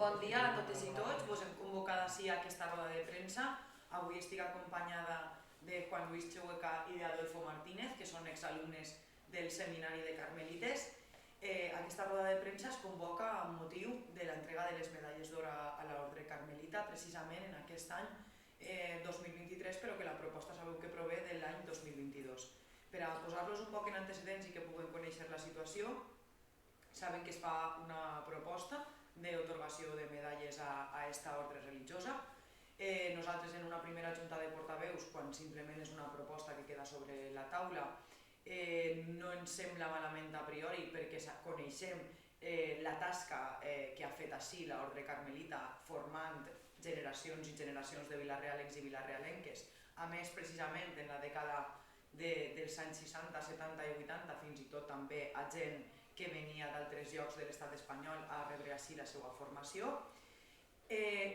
Bon dia a totes i tots, vos hem convocat així a aquesta roda de premsa. Avui estic acompanyada de Juan Luis Chehueca i d'Adolfo Martínez, que són exalumnes del Seminari de Carmelites. Aquesta roda de premsa es convoca amb motiu de l'entrega de les medalles d'or a l'Ordre Carmelita, precisament en aquest any 2023, però que la proposta sabeu que prové de l'any 2022. Per a posar-los un poc en antecedents i que puguem conèixer la situació, saben que es fa una proposta d'atorgació de medalles a aquesta ordre religiosa. Nosaltres en una primera junta de portaveus, quan simplement és una proposta que queda sobre la taula, no ens sembla malament a priori perquè coneixem la tasca que ha fet així l'ordre carmelita formant generacions i generacions de vilarealencs i vilarealenques. A més, precisament en la dècada dels anys 60, 70 i 80, fins i tot també a gent que venia d'altres llocs de l'estat espanyol a rebre així la seva formació.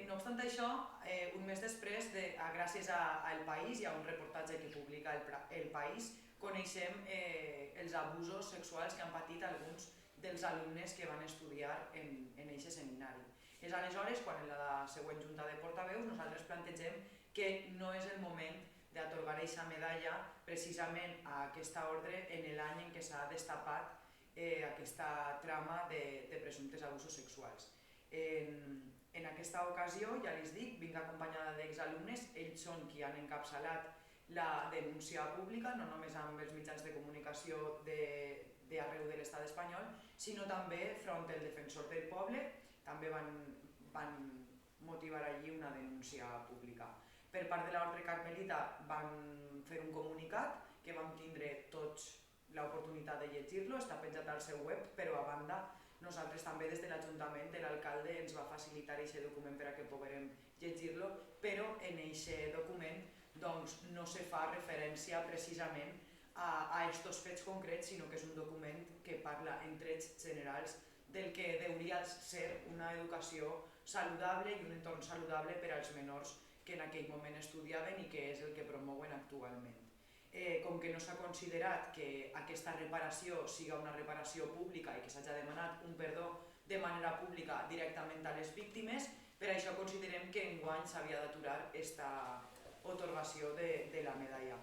No obstant això, un mes després, gràcies a El País i a un reportatge que publica El País, coneixem els abusos sexuals que han patit alguns dels alumnes que van estudiar en aquest seminari. És aleshores quan en la següent junta de portaveus nosaltres plantegem que no és el moment d'atorgar aquesta medalla precisament a aquesta ordre en l'any en què s'ha destapat aquesta trama de presumptes abusos sexuals. En aquesta ocasió, ja els dic, vinc acompanyada d'exalumnes, ells són qui han encapçalat la denúncia pública, no només amb els mitjans de comunicació d'arreu de l'estat espanyol, sinó també front al defensor del poble, també van motivar allí una denúncia pública. Per part de l'ordre carmelita van fer un comunicat que vam tindre tots l'oportunitat de llegir-lo, està penjat al seu web, però a banda nosaltres també des de l'Ajuntament, l'alcalde ens va facilitar aquest document per a que poguérem llegir-lo, però en aquest document no se fa referència precisament a aquests fets concrets, sinó que és un document que parla en trets generals del que hauria de ser una educació saludable i un entorn saludable per als menors que en aquell moment estudiaven i que és el que promouen actualment. Com que no s'ha considerat que aquesta reparació siga una reparació pública i que s'hagi demanat un perdó de manera pública directament a les víctimes, per això considerem que enguany s'havia d'aturar aquesta atorgació de la medalla.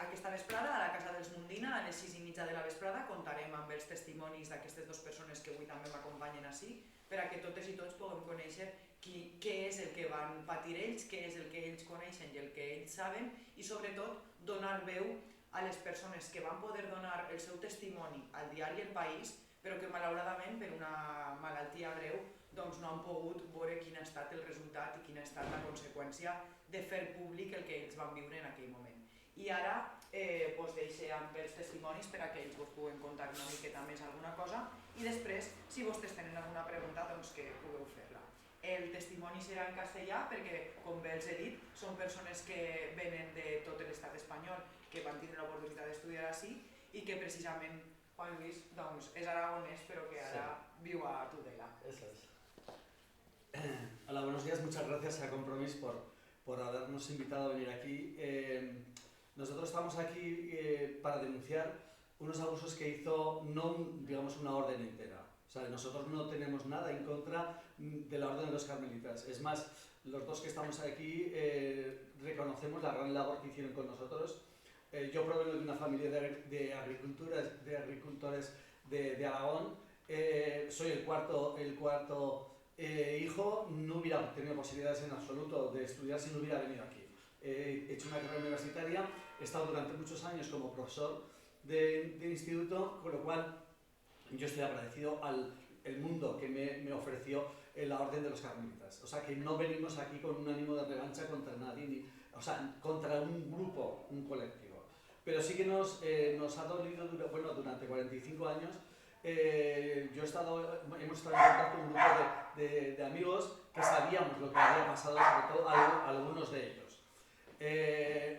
Aquesta vesprada, a la Casa dels Mundina, a les 6:30 de la vesprada, comptarem amb els testimonis d'aquestes dues persones que avui també m'acompanyen ací, per a que totes i tots puguem conèixer què és el que van patir ells, què és el que ells coneixen i el que ells saben, i sobretot donar veu a les persones que van poder donar el seu testimoni al diari El País, però que malauradament per una malaltia greu no han pogut veure quin ha estat el resultat i quina ha estat la conseqüència de fer públic el que ells van viure en aquell moment. I ara vos deixo amb els testimonis per a que ells vos puguen contar una miqueta més alguna cosa i després, si vostès tenen alguna pregunta, doncs que pugueu fer-la. El testimoni serà en castellà perquè, com bé els he dit, són persones que venen de tot l'estat espanyol, que van tindre l'oportunitat d'estudiar ací i que precisament Juan Luis és aragonès però que ara viu a Tudela. Eso es. Hola, buenos días. Muchas gracias a Compromís por habernos invitado a venir aquí. Nosotros estamos aquí para denunciar unos abusos que hizo, no digamos una orden entera. O sea, nosotros no tenemos nada en contra de la orden de los carmelitas. Es más, los dos que estamos aquí reconocemos la gran labor que hicieron con nosotros. Yo provengo de una familia de agricultores de Aragón. Soy el cuarto hijo. No hubiera tenido posibilidades en absoluto de estudiar si no hubiera venido aquí. He hecho una carrera universitaria, he estado durante muchos años como profesor de instituto, con lo cual yo estoy agradecido al mundo que me ofreció la Orden de los Carmelitas. O sea, que no venimos aquí con un ánimo de revancha contra nadie, contra un grupo, un colectivo. Pero sí que nos ha dolido, durante 45 años, hemos estado en contacto con un grupo de amigos que sabíamos lo que había pasado, sobre todo algunos de ellos.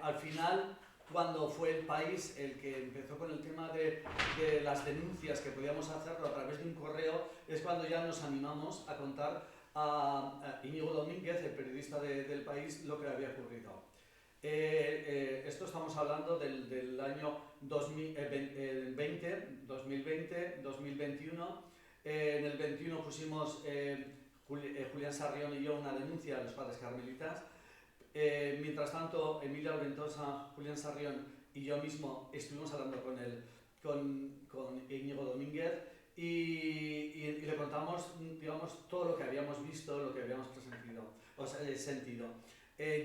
Al final, cuando fue El País el que empezó con el tema de las denuncias que podíamos hacerlo a través de un correo, es cuando ya nos animamos a contar a Íñigo Domínguez, el periodista del País, lo que le había ocurrido. Esto estamos hablando del año 2020, 2021. En el 21 pusimos Julián Sarrión y yo una denuncia a los padres carmelitas. Mientras tanto, Emilia Ventosa, Julián Sarrión y yo mismo estuvimos hablando con Íñigo Domínguez y le contamos, digamos, todo lo que habíamos visto, lo que habíamos sentido.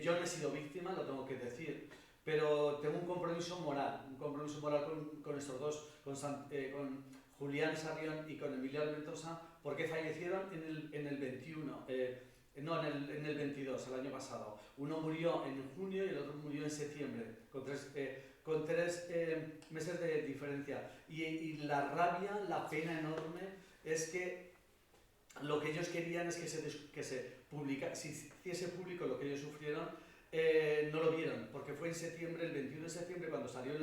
Yo no he sido víctima, lo tengo que decir, pero tengo un compromiso moral con estos dos, con Julián Sarrión y con Emilia Ventosa, porque fallecieron en el 21, en el 22, el año pasado. Uno murió en junio y el otro murió en septiembre, con tres meses de diferencia. Y la rabia, la pena enorme es que lo que ellos querían es que se si hiciese público lo que ellos sufrieron, no lo vieron, porque fue en septiembre, el 21 de septiembre, cuando salió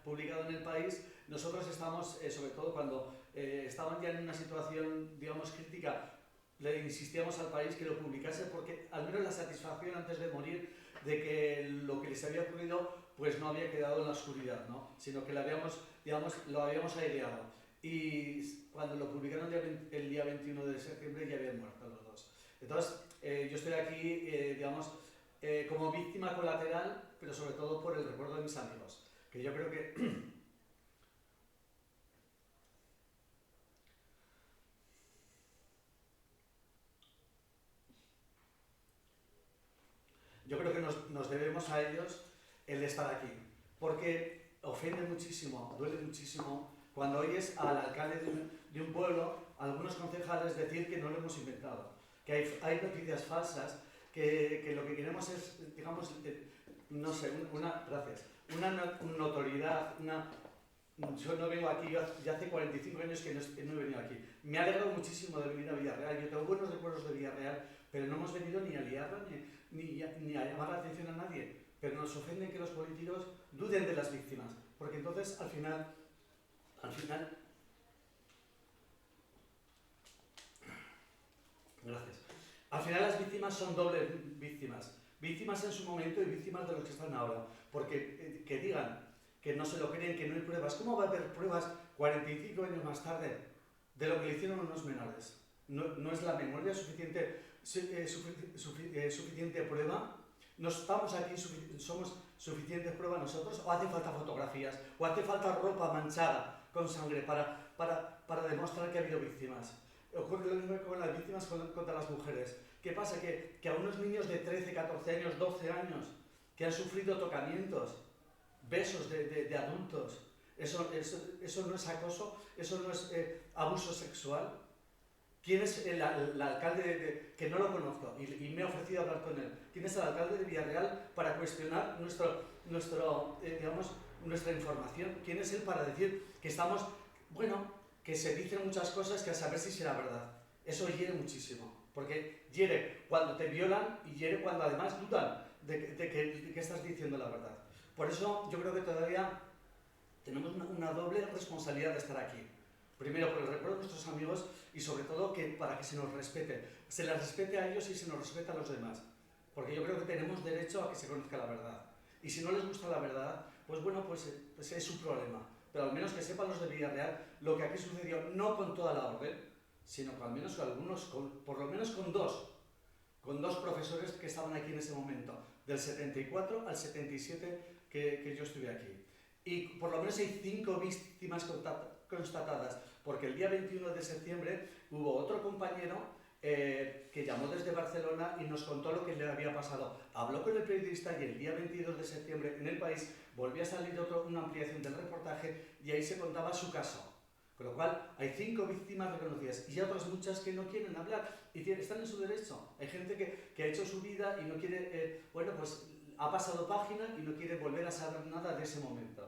publicado en El País. Nosotros estábamos, sobre todo cuando estaban ya en una situación, digamos, crítica, le insistíamos al País que lo publicase, porque al menos la satisfacción antes de morir de que lo que les había ocurrido pues no había quedado en la oscuridad, ¿no? Sino que lo habíamos aireado. Y cuando lo publicaron el día 21 de septiembre ya habían muerto los dos. Entonces, yo estoy aquí, digamos, como víctima colateral, pero sobre todo por el recuerdo de mis amigos, que yo creo que nos debemos a ellos el estar aquí, porque ofende muchísimo, duele muchísimo cuando oyes al alcalde de un pueblo, algunos concejales decir que no lo hemos inventado, que hay noticias falsas, que lo que queremos es, digamos, no sé, una notoriedad, yo no vengo aquí, ya hace 45 años que no he venido aquí. Me ha alegrado muchísimo de venir a Villarreal, yo tengo buenos recuerdos de Villarreal, pero no hemos venido ni a liarla ni a llamar la atención a nadie. Pero nos ofende que los políticos duden de las víctimas, porque entonces al final, gracias. Al final las víctimas son dobles víctimas. Víctimas en su momento y víctimas de los que están ahora. Porque que digan que no se lo creen, que no hay pruebas. ¿Cómo va a haber pruebas 45 años más tarde de lo que le hicieron unos menores? ¿No es la memoria suficiente prueba? ¿Estamos aquí, somos suficiente prueba nosotros? ¿O hace falta fotografías? ¿O hace falta ropa manchada con sangre para demostrar que ha habido víctimas? Ocurre lo mismo con las víctimas contra las mujeres. ¿Qué pasa? Que a unos niños de 13, 14 años, 12 años, que han sufrido tocamientos, besos de adultos, ¿eso no es acoso? ¿Eso no es abuso sexual? ¿Quién es el alcalde que no lo conozco y me he ofrecido a hablar con él? ¿Quién es el alcalde de Villarreal para cuestionar digamos, nuestra información? ¿Quién es él para decir que estamos, que se dicen muchas cosas que a saber si será verdad? Eso hiere muchísimo, porque hiere cuando te violan y hiere cuando además dudan de que estás diciendo la verdad. Por eso yo creo que todavía tenemos una doble responsabilidad de estar aquí. Primero, por el recuerdo de nuestros amigos y sobre todo para que se nos respete. Se les respete a ellos y se nos respete a los demás. Porque yo creo que tenemos derecho a que se conozca la verdad. Y si no les gusta la verdad, pues es su problema. Pero al menos que sepan los de Villarreal lo que aquí sucedió, no con toda la orden, sino que al menos con algunos, por lo menos con dos profesores que estaban aquí en ese momento, del 74 al 77 que yo estuve aquí. Y por lo menos hay 5 víctimas constatadas, porque el día 21 de septiembre hubo otro compañero que llamó desde Barcelona y nos contó lo que le había pasado. Habló con el periodista y el día 22 de septiembre en El País volvió a salir una ampliación del reportaje y ahí se contaba su caso. Con lo cual hay 5 víctimas reconocidas y otras muchas que no quieren hablar y están en su derecho. Hay gente que ha hecho su vida y no quiere, pues ha pasado página y no quiere volver a saber nada de ese momento.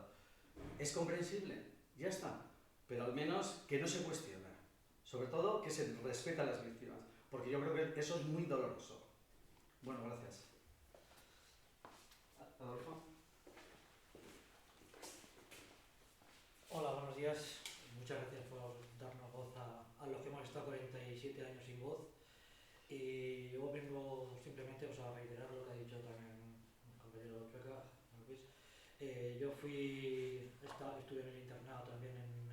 Es comprensible, ya está. Pero al menos que no se cuestione. Sobre todo que se respete a las víctimas, porque yo creo que eso es muy doloroso. Bueno, gracias. Adolfo. Hola, buenos días. Muchas gracias por darnos voz a los que hemos estado 47 años sin voz. Y yo vengo simplemente a reiterar lo que ha dicho también el compañero Chueca, Luis. Yo estuve en el internado también en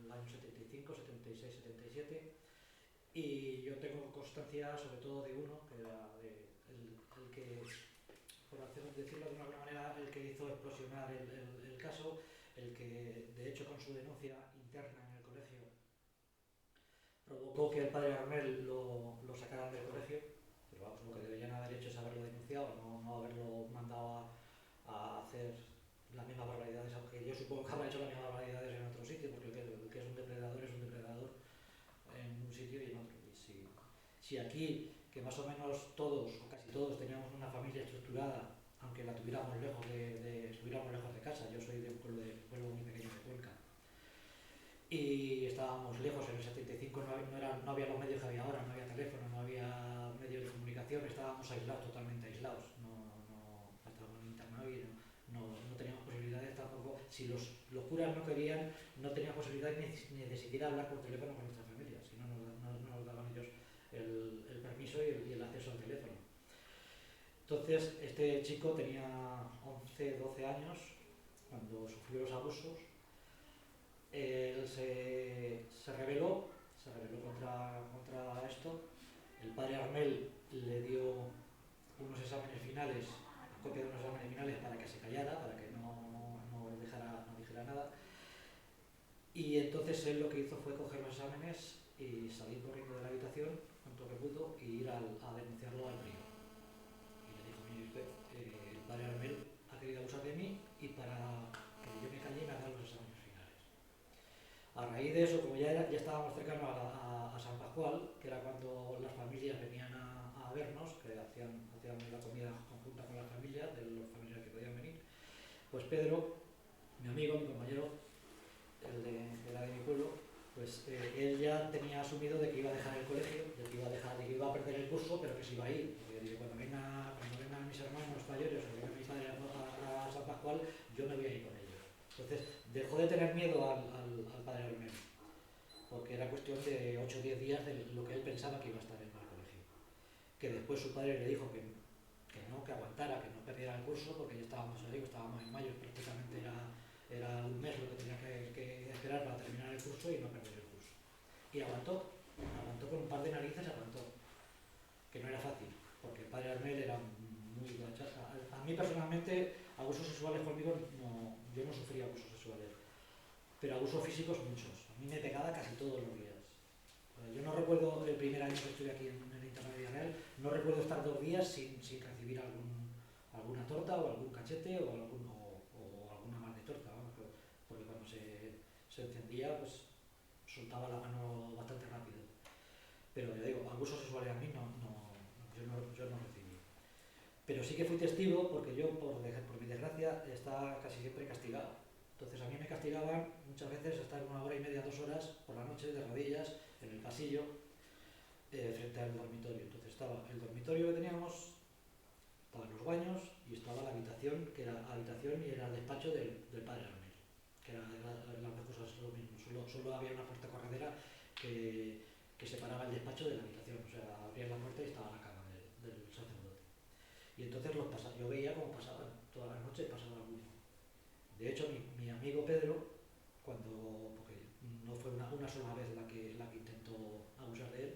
el año 75, 76, 77 Y yo tengo constancia sobre todo de uno, que era el que, por decirlo de alguna manera, el que hizo explosionar el caso, el que de hecho con su denuncia interna en el colegio provocó que el padre Armel lo sacaran del colegio, pero vamos, lo que deberían haber hecho es haberlo denunciado, no haberlo mandado a hacer las mismas barbaridades, aunque yo supongo que habrá hecho las mismas barbaridades en otro sitio, porque el que es un depredador en un sitio y en otro. Y si aquí, que más o menos todos, o casi todos, teníamos una familia estructurada, aunque la tuviéramos lejos estuviéramos lejos de casa, yo soy de un pueblo muy pequeño de Cuenca, y estábamos lejos, en el 75 no había los medios que había ahora, no había teléfono, no había medios de comunicación, estábamos aislados, totalmente aislados, estábamos en internet y no teníamos posibilidades tampoco, si los curas no querían, no teníamos posibilidad ni de siquiera hablar por teléfono con nuestra familia, si no nos daban ellos el permiso y el acceso al teléfono. Entonces este chico tenía 11, 12 años cuando sufrió los abusos. Él se rebeló contra esto. El padre Armel le dio unos exámenes finales, copia de unos exámenes finales para que se callara, para que no dijera nada. Y entonces él lo que hizo fue coger los exámenes y salir corriendo de la habitación cuanto que pudo y ir a denunciarlo al prior. Y le dijo, mire usted, el padre Armel ha querido abusar de mí y para que yo me calle me haga los exámenes finales. A raíz de eso, como ya estábamos cercanos a San Pascual, que era cuando las familias venían a vernos, que hacían la comida conjunta con las familias, de los familiares que podían venir, pues Pedro, mi amigo, mi compañero, que era de mi pueblo, pues él ya tenía asumido de que iba a dejar el colegio, de que iba a perder el curso, pero que se iba a ir. Porque cuando vengan mis hermanos mayores o venga mi padre a San Pascual, yo me voy a ir con ellos. Entonces dejó de tener miedo al padre Armel, porque era cuestión de 8 o 10 días de lo que él pensaba que iba a estar en el colegio. Que después su padre le dijo que no, que aguantara, que no perdiera el curso, porque ya estábamos en mayo, prácticamente era un mes lo que tenía que esperar para terminar el curso y no perder el curso. Y aguantó con un par de narices, que no era fácil, porque el padre Armel era muy gachazo. A mí personalmente, abusos sexuales conmigo, yo no sufría abusos sexuales, pero abusos físicos muchos. A mí me pegaba casi todos los días. Yo no recuerdo el primer año que estuve aquí en el internado de Villarreal, no recuerdo estar 2 días sin recibir alguna torta o algún cachete o alguna más de torta, ¿no? Porque cuando se encendía, pues soltaba la mano bastante rápido. Pero ya digo, abusos sexuales a mí yo no recibí. Pero sí que fui testigo porque yo, por mi desgracia, estaba casi siempre castigado. Entonces a mí me castigaban muchas veces estar 1 hora y media, 2 horas por la noche de rodillas en el pasillo frente al dormitorio. Entonces estaba el dormitorio que teníamos, estaban los baños y estaba la habitación, que era habitación y era el despacho del padre Armel, que eran las dos cosas lo mismo. Solo había una puerta corredera que separaba el despacho de la habitación, o sea, abrías la puerta y estaba la cama del sacerdote. Y entonces yo veía cómo pasaban, todas las noches pasaba alguno. De hecho, mi amigo Pedro, porque no fue una sola vez la que intentó abusar de él,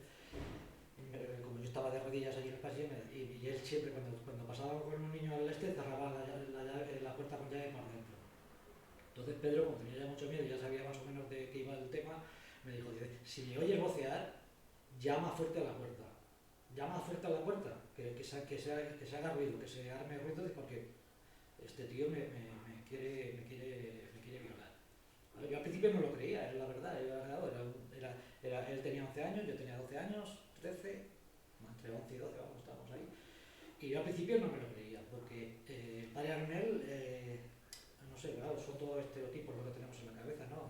como yo estaba de rodillas allí en el pasillo, y él siempre, cuando pasaba con un niño al cerraba la puerta con llave por dentro. Entonces Pedro, como tenía ya mucho miedo y ya sabía más o menos de qué iba el tema, me dijo, si me oyes vocear, llama fuerte a la puerta. Llama fuerte a la puerta, que se haga ruido, que se arme ruido, porque este tío me quiere violar. ¿Vale? Yo al principio no lo creía, era la verdad. Él tenía 11 años, yo tenía 12 años, 13, entre 11 y 12, vamos, estábamos ahí. Y yo al principio no me lo creía, porque el padre Armel, no sé, claro, son todos estereotipos lo que tenemos en la cabeza, ¿no?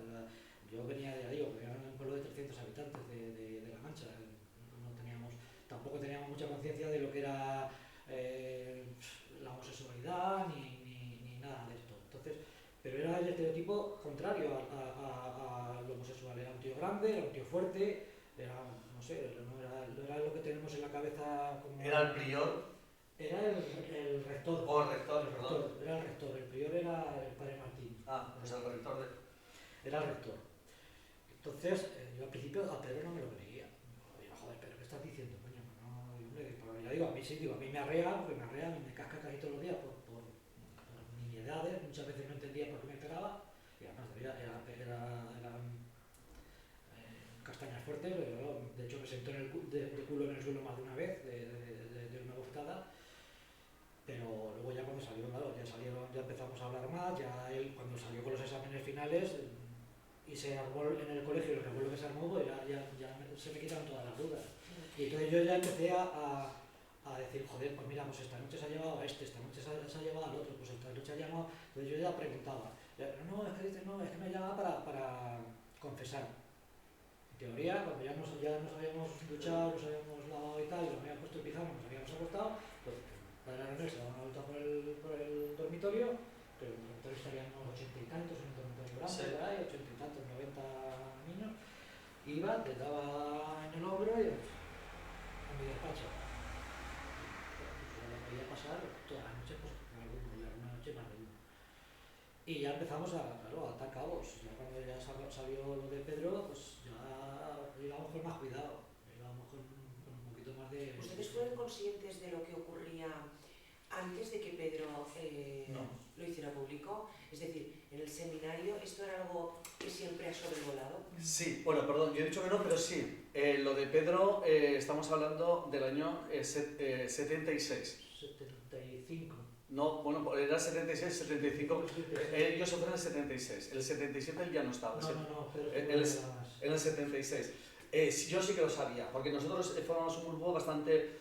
Yo venía de un pueblo de 300 habitantes de La Mancha, tampoco teníamos mucha conciencia de lo que era la homosexualidad ni nada de esto. Entonces, pero era el estereotipo contrario al homosexual. Era un tío grande, era un tío fuerte, no era lo que tenemos en la cabeza como... ¿Era el prior? Era el rector. O el rector, perdón. Era el rector, el prior era el padre Martín. Pues el rector Era el rector. Entonces, yo al principio a Pedro no me lo creía. sí, digo, a mí me arrea, porque me arrea, me casca casi todos los días por nimiedades, muchas veces no entendía por qué me pegaba, y además eran castañas fuertes, pero, de hecho me sentó de culo en el suelo más de una vez, de una bofetada, pero luego ya cuando salió, claro, ya empezamos a hablar más, ya él cuando salió con los exámenes finales y se armó en el colegio el revuelo que se armó, pues ya se me quitaron todas las dudas. Y entonces yo ya empecé a decir, joder, pues mira, pues esta noche se ha llevado a esta noche se ha llevado al otro, pues esta noche ha llamado, entonces yo ya preguntaba, no, es que dice, no, es que me llama para confesar. En teoría, cuando ya nos habíamos duchado, nos habíamos lavado y tal, y nos habíamos puesto el pijama, nos habíamos acostado, pues para la noche se daban una vuelta por el dormitorio, pero en el dormitorio estaríamos 80 y tantos, en el dormitorio grande, Sí. por ahí, 80 y tantos, 90 niños, iba, te daba en el hombro y a mi despacho. Yo lo podía pasar toda la noche, pues alguna noche más de uno. Y ya empezamos a atar cabos. Ya cuando ya salió lo de Pedro, pues ya íbamos con más cuidado, íbamos con un poquito más de... ¿Ustedes fueron conscientes de lo que ocurría antes de que Pedro No. lo hiciera público? Es decir, en el seminario, ¿esto era algo que siempre ha sobrevolado? Sí, bueno, perdón, yo he dicho que no, pero sí. Lo de Pedro, estamos hablando del año 76. 75. No, bueno, era 76, 75. Ellos se fueron en el 76. El 77 él ya no estaba. No, pero en el 76. Yo sí que lo sabía, porque nosotros formamos un grupo bastante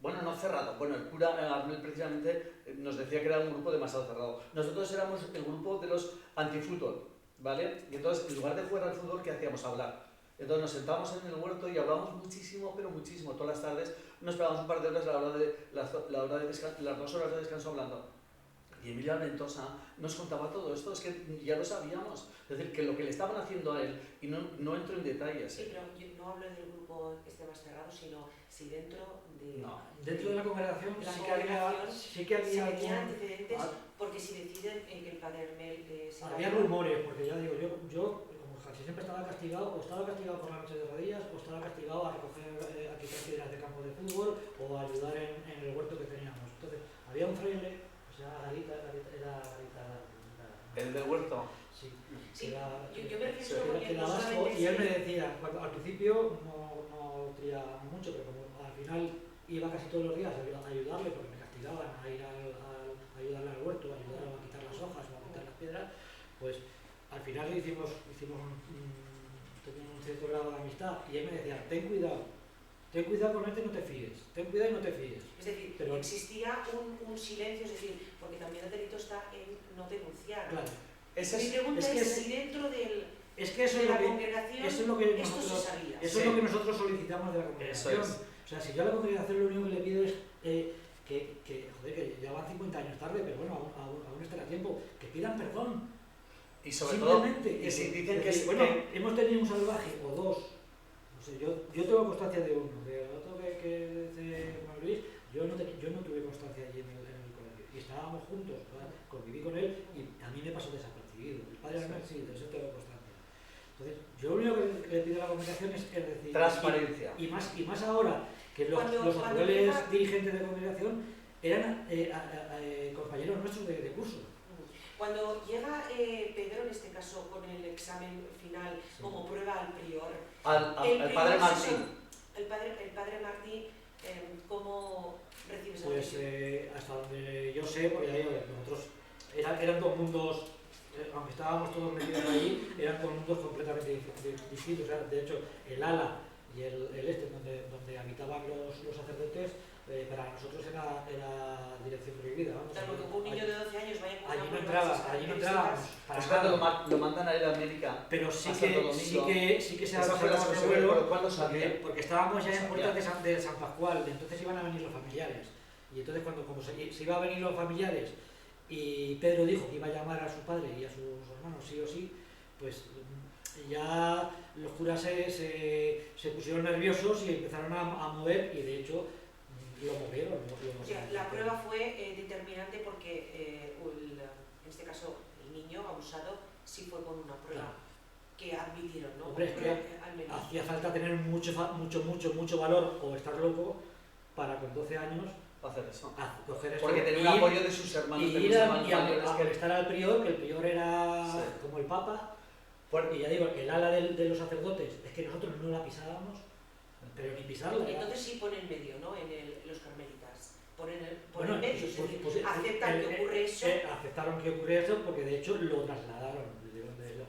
bueno, no cerrado. Bueno, el cura Arnel precisamente nos decía que era un grupo demasiado cerrado. Nosotros éramos el grupo de los antifútbol, ¿vale? Y entonces, en lugar de jugar al fútbol, ¿qué hacíamos? Hablar. Entonces nos sentábamos en el huerto y hablábamos muchísimo, pero muchísimo. Todas las tardes nos pegábamos un par de horas a las 2 horas de descanso hablando. Y Emilia Ventosa nos contaba todo esto, es que ya lo sabíamos. Es decir, que lo que le estaban haciendo a él, y no entro en detalles. Sí, pero yo no hablo del grupo más cerrado, sino si dentro de... No. Dentro de la congregación La sí que había si tenía algún- antecedentes, porque si deciden que el padre Arnel se había vaya- rumores, porque ya digo, yo como casi siempre estaba castigado, o estaba castigado por la noche de rodillas, o estaba castigado a recoger, a quitar piedras de campo de fútbol, o a ayudar en el huerto que teníamos. Entonces, había un fraile, o sea, Garita, El del huerto. sí, Sí, era, yo me refiero que era porque no vasco, solamente y él me si- decía, al principio no triábamos mucho, pero como al final iba casi todos los días a ayudarle, porque me castigaban a ir a ayudarle al huerto, a ayudarle a quitar las hojas o a quitar las piedras, pues al final hicimos un cierto grado de amistad, y él me decía, ten cuidado con este y no te fíes, ten cuidado y no te fíes. Es decir, Pero- existía un silencio, es decir, porque también el delito está en no denunciar. Claro, Ese Mi es, pregunta es que es, es- si dentro es que eso de es lo la que... congregación Eso es lo que esto nosotros, se sabía. eso Sí. es lo que nosotros solicitamos de la congregación. Eso es. O sea, si yo a la congregación lo único que le pido es que ya van 50 años tarde, pero bueno, aún estará a tiempo, que pidan perdón. y sobre todo, Simplemente. y si dicen que decir, es bueno, hemos tenido un salvaje o dos. No sé, yo tengo constancia de uno, de otro que dice Juan Luis, yo no tuve constancia allí en el colegio. Y estábamos juntos, ¿verdad? Conviví con él y a mí me pasó desapercibido. El padre Arnel sí, de eso tengo constancia. Entonces, yo lo único que le pido a la congregación es decir, transparencia. y más ahora que los Cuando actuales llega- dirigentes de congregación eran compañeros nuestros de curso. Cuando llega Pedro, en este caso, con el examen final Sí. como prueba al prior, Al el padre prior Martín. el padre Martín, ¿cómo recibe esa Pues noticia? hasta donde yo sé, porque ya digo, nosotros eran dos mundos, aunque estábamos todos metidos allí, eran dos mundos completamente distintos. O sea, de hecho, el ala y el donde habitaban los sacerdotes, para nosotros era dirección prohibida. Vamos, Claro, porque un niño de 12 años vaya con allí una no prueba allí no de entrábamos. para Es cuando nada. lo mandan a ir a América. Pero sí a Santo que Domingo. se Esa fue la sacamos de exclusión vuelo, por la cual lo sabía. porque estábamos ya en Sabía. puertas de San Pascual, entonces iban a venir los familiares. Y entonces como se iban a venir los familiares y Pedro dijo que iba a llamar a su padre y a sus hermanos sí o sí, pues ya los curas se pusieron nerviosos y empezaron a mover, y de hecho lo movieron. O sea, la prueba fue determinante porque, en este caso, el niño abusado sí fue con una prueba Claro. que admitieron, ¿no? Hombre, es que Almería. hacía falta tener mucho valor o estar loco para con 12 años Hacer eso. coger esto Porque tenía un apoyo de sus hermanos, y de ir sus a hermanos mayores que... molestar al prior, que el prior era Sí. como el papa. Bueno, Y ya digo, el ala de los sacerdotes es que nosotros no la pisábamos, pero ni pisarla. Entonces sí pone en medio, ¿no? Los carmelitas. Ponen Bueno, en medio, es pues, decir, pues, aceptan que ocurre eso. Aceptaron que ocurriera eso porque de hecho lo trasladaron,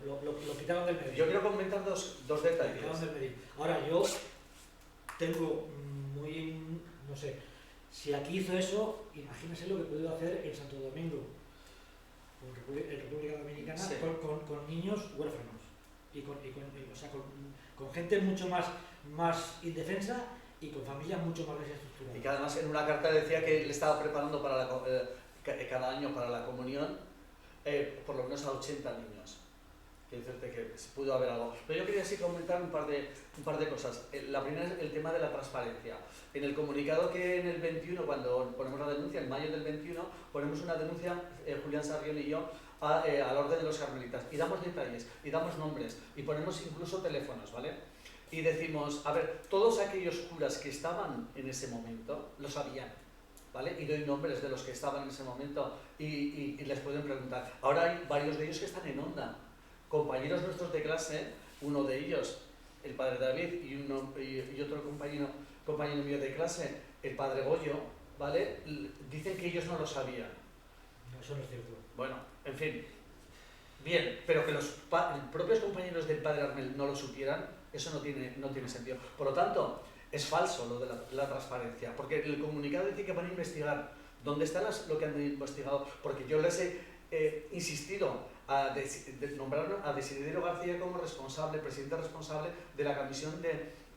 lo quitaron del medio. yo quiero comentar dos Lo detalles. quitaron del medio. Ahora yo tengo muy, no sé, si aquí hizo eso, imagínense lo que pudo hacer en Santo Domingo, en República Dominicana, Sí. con niños huérfanos y o sea, con gente mucho más indefensa y con familias mucho más desestructuradas. Y que además en una carta decía que le estaba preparando para cada año para la comunión por lo menos a 80 niños. Quiero decirte que se pudo haber algo. Pero yo quería sí comentar un par de cosas. La primera es el tema de la transparencia. En el comunicado que en el 21, cuando ponemos la denuncia, en mayo del 21, ponemos una denuncia, Julián Sarrión y yo, a la Orden de los Carmelitas. Y damos detalles, y damos nombres, y ponemos incluso teléfonos, ¿vale? Y decimos, a ver, todos aquellos curas que estaban en ese momento, lo sabían, ¿vale? Y doy nombres de los que estaban en ese momento y les pueden preguntar. Ahora hay varios de ellos que están en onda. Compañeros nuestros de clase, uno de ellos, el padre David, y otro compañero mío de clase, el padre Goyo, ¿vale? Dicen que ellos no lo sabían. No, eso no es cierto. Bueno, en fin. Bien, pero que los propios compañeros del padre Armel no lo supieran, eso no tiene sentido. Por lo tanto, es falso lo de la transparencia, porque el comunicado dice que van a investigar dónde está lo que han investigado, porque yo les he insistido a nombrar a Desiderio García como presidente responsable de la Comisión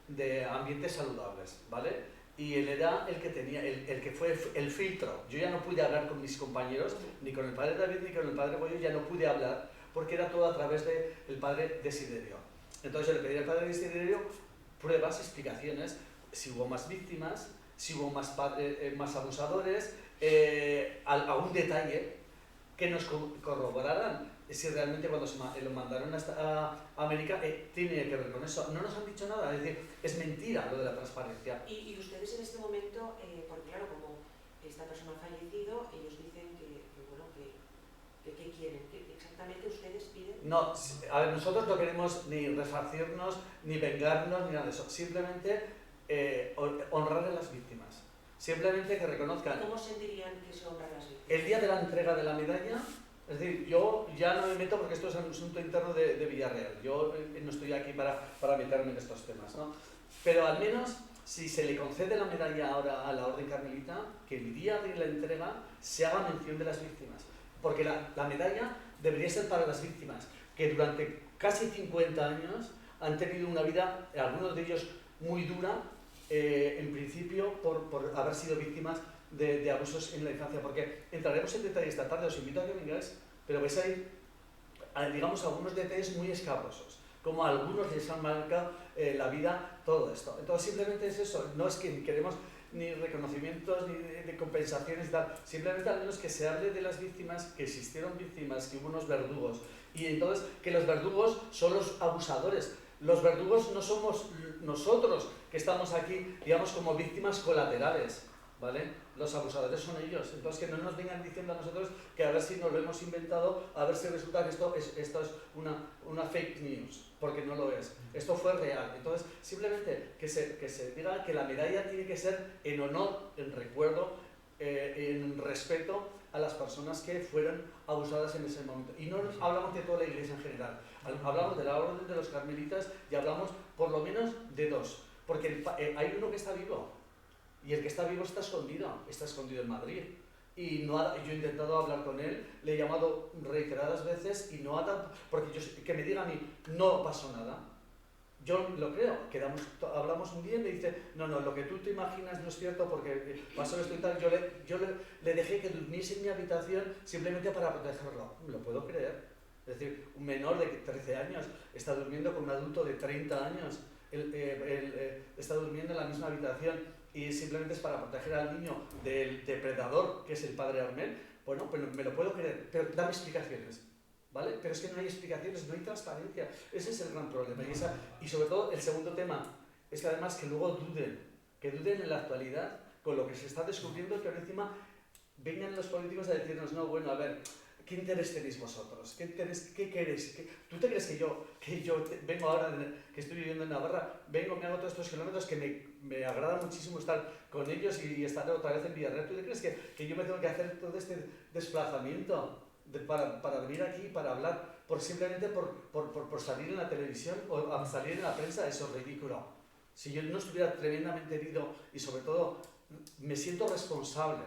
de Ambientes Saludables, ¿vale? Y él era el que tenía, el que fue el filtro. Yo ya no pude hablar con mis compañeros, ni con el padre David, ni con el padre Goyo, ya no pude hablar, porque era todo a través del padre Desiderio. Entonces yo le pedí al padre Desiderio pruebas, explicaciones, si hubo más víctimas, si hubo más abusadores, algún detalle que nos corroboraran si realmente cuando lo mandaron a América tiene que ver con eso. No nos han dicho nada, es decir, es mentira lo de la transparencia. Y ustedes en este momento, porque claro, como esta persona ha fallecido, ellos dicen que ¿qué quieren? ¿Qué exactamente ustedes piden? No, a ver, nosotros no queremos ni resarcirnos, ni vengarnos, ni nada de eso. Simplemente honrar a las víctimas. Simplemente que reconozcan. ¿Cómo sentirían que se honran las víctimas? El día de la entrega de la medalla, es decir, yo ya no me meto porque esto es un asunto interno de Villarreal. Yo no estoy aquí para meterme en estos temas, ¿no? Pero al menos, si se le concede la medalla ahora a la Orden Carmelita, que el día de la entrega se haga mención de las víctimas. Porque la medalla debería ser para las víctimas, que durante casi 50 años han tenido una vida, algunos de ellos muy dura, en principio por haber sido víctimas de abusos en la infancia, porque entraremos en detalle esta tarde, os invito a que vengáis, pero vais a ir, digamos, a algunos detalles muy escabrosos, como a algunos les han marcado la vida todo esto. Entonces simplemente es eso, no es que queremos ni reconocimientos, ni de compensaciones, tal. Simplemente al menos que se hable de las víctimas, que existieron víctimas, que hubo unos verdugos, y entonces que los verdugos son los abusadores. Los verdugos no somos nosotros que estamos aquí, digamos, como víctimas colaterales, ¿vale? Los abusadores son ellos. Entonces que no nos vengan diciendo a nosotros que a ver si nos lo hemos inventado, a ver si resulta que esto es una fake news, porque no lo es. Esto fue real. Entonces simplemente que se diga que la medalla tiene que ser en honor, en recuerdo, en respeto a las personas que fueron abusadas en ese momento. Y no hablamos de toda la iglesia en general, hablamos de la Orden de los Carmelitas y hablamos por lo menos de dos, porque hay uno que está vivo y el que está vivo está escondido en Madrid. Y yo he intentado hablar con él, le he llamado reiteradas veces y no ha dado, porque que me diga a mí, no pasó nada. Yo lo creo, hablamos un día y me dice, no, lo que tú te imaginas no es cierto porque pasó esto y tal. Yo le dejé que durmiese en mi habitación simplemente para protegerlo. ¿Lo puedo creer? Es decir, un menor de 13 años está durmiendo con un adulto de 30 años, está durmiendo en la misma habitación y simplemente es para proteger al niño del depredador, que es el padre Armel. Bueno, pues me lo puedo creer, pero dame explicaciones. ¿vale? Pero es que no hay explicaciones, no hay transparencia. Ese es el gran problema. Y sobre todo, el segundo tema es que además que luego que duden en la actualidad con lo que se está descubriendo, que ahora encima vengan los políticos a decirnos, no, bueno, a ver, ¿qué interés tenéis vosotros? ¿Qué queréis? ¿Tú te crees que yo vengo ahora, que estoy viviendo en Navarra, vengo, me hago todos estos kilómetros, que me agrada muchísimo estar con ellos y estar otra vez en Villarreal? ¿Tú te crees que yo me tengo que hacer todo este desplazamiento para venir aquí, para hablar, simplemente por salir en la televisión o salir en la prensa? Eso es ridículo. Si yo no estuviera tremendamente herido y sobre todo me siento responsable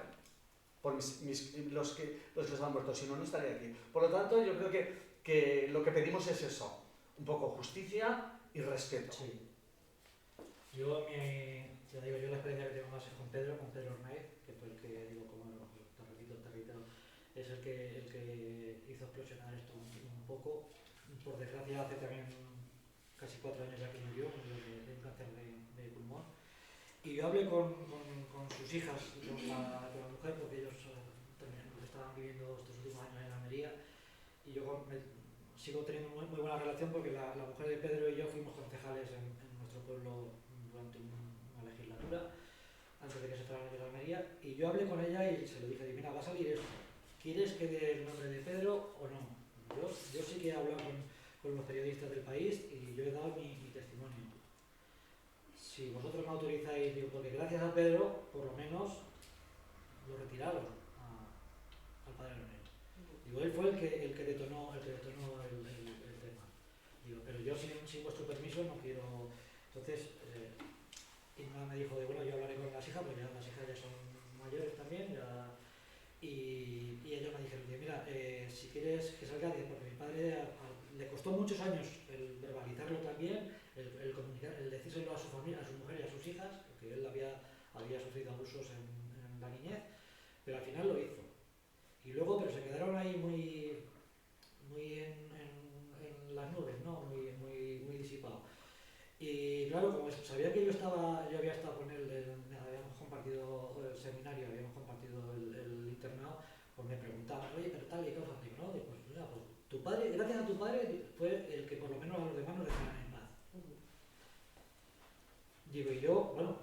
por los que se han muerto, si no, no estaría aquí. Por lo tanto, yo creo que lo que pedimos es eso, un poco justicia y respeto. Sí. Yo la experiencia que tengo más es con Pedro Ornaiz, que fue el que, digo, como te repito, es el que hizo explosionar esto un poco. Por desgracia, hace también casi 4 años ya que murió de un cáncer de pulmón. Y yo hablé con sus hijas, con la mujer, porque ellos también estaban viviendo estos últimos años en Almería, y yo sigo teniendo muy buena relación porque la mujer de Pedro y yo fuimos concejales en nuestro pueblo durante una legislatura, antes de que se fueran a Almería, y yo hablé con ella y se lo dije, mira, va a salir esto, ¿quieres que dé el nombre de Pedro o no? Yo sí que he hablado con los periodistas del país y yo he dado mi testimonio. Si vosotros me autorizáis, digo, porque gracias a Pedro, por lo menos, lo retiraron al padre Leonel. Digo, él fue el que detonó el tema. Digo, pero yo sin vuestro permiso no quiero. Entonces, Inma me dijo, bueno, yo hablaré con las hijas, porque las hijas ya son mayores también, y ellos me dijeron, mira, si quieres que salga, porque mi padre le costó muchos años el verbalizarlo también, el comunicar, el decírselo a su familia, a su mujer y a sus hijas, que él había sufrido abusos en la niñez, pero al final lo hizo. Y luego, pero se quedaron ahí muy en las nubes, ¿no? Muy disipados. Y claro, como sabía que yo había estado con él, habíamos compartido el seminario, habíamos compartido el internado, pues me preguntaban, oye, pero tal y cosas, digo, no, pues mira, pues tu padre, gracias a tu padre, fue el que por lo menos a los demás nos dejaran en paz. Digo, y yo, bueno,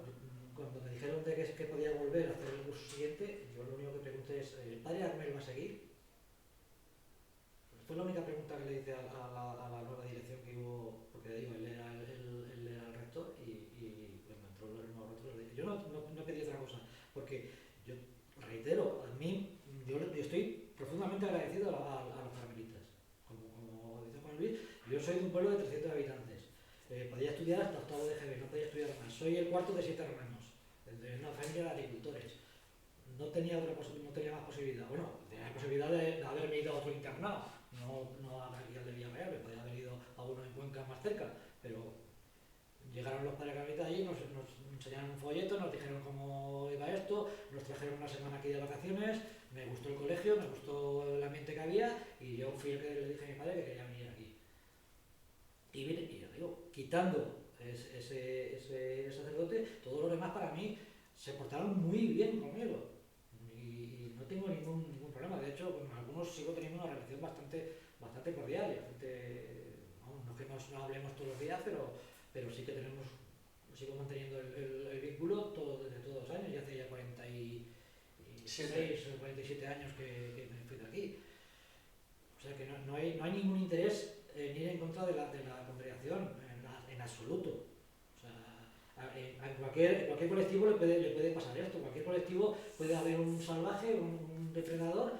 cuando me dijeron de que podía volver a hacer el curso siguiente, yo lo único que pregunté es, ¿el padre Armel va a seguir? Fue la única pregunta que le hice a la nueva dirección que hubo, porque digo, él era el rector y pues me entró el nuevo rector. Yo no pedí otra cosa, porque yo reitero, a mí, yo estoy profundamente agradecido a los carmelitas. Como dice Juan Luis, yo soy de un pueblo de 300 habitantes. Podía estudiar hasta octavo de GB, no podía estudiar más. Soy el cuarto de 7 hermanos, de una familia de agricultores. No tenía más posibilidad. Bueno, tenía la posibilidad de haberme ido a otro internado. No aquí al de Villarreal, me podía haber ido a uno en Cuenca más cerca, pero llegaron los padres carmelitas allí, nos enseñaron un folleto, nos dijeron cómo iba esto, nos trajeron una semana aquí de vacaciones, me gustó el colegio, me gustó el ambiente que había y yo fui el que le dije a mi padre que quería venir aquí. Y mire, y yo digo, quitando ese sacerdote, todos los demás para mí se portaron muy bien conmigo y no tengo ningún problema. De hecho, con algunos sigo teniendo una relación bastante cordial. No es que no hablemos todos los días, pero sí que sigo manteniendo el vínculo desde todos los años, y hace ya 46 o 47 años que me fui de aquí. O sea que no hay ningún interés en ir en contra de la congregación, en absoluto. O sea, a cualquier colectivo le puede pasar esto. Cualquier colectivo puede haber un salvaje, un depredador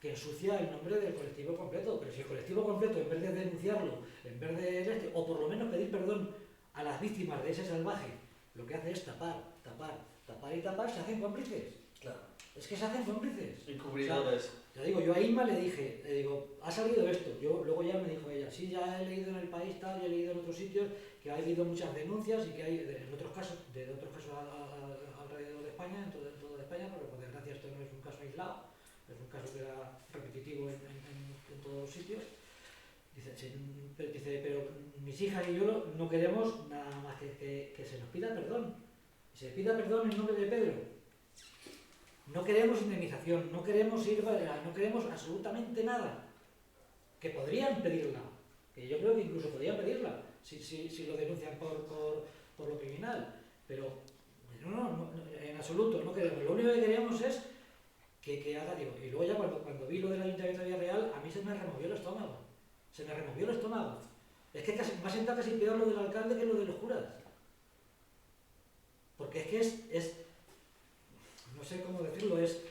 que ensucia el nombre del colectivo completo, pero si el colectivo completo, en vez de denunciarlo, en vez de o por lo menos pedir perdón a las víctimas de ese salvaje, lo que hace es tapar, se hacen cómplices. Claro. Es que se hacen cómplices. Encubridores. O sea, te digo, yo a Inma le digo, ha salido esto. Luego ya me dijo ella, sí, ya he leído en el país tal, ya he leído en otros sitios que ha habido muchas denuncias y que hay de otros casos alrededor de España, en toda España, pero por desgracia esto no es un caso aislado, es un caso que era repetitivo en todos los sitios. Dice, pero mis hijas y yo no queremos nada más que se nos pida perdón. Se pida perdón en nombre de Pedro. No queremos indemnización, no queremos absolutamente nada. que podrían pedirla, que yo creo que incluso podrían pedirla, si lo denuncian por lo criminal, pero no, en absoluto, no queremos. Lo único que queremos es que haga, digo, y luego ya cuando vi lo del Ayuntamiento de Villarreal, a mí se me removió el estómago, Es que me ha sentado casi peor lo del alcalde que lo de los curas. Porque es que es no sé cómo decirlo, es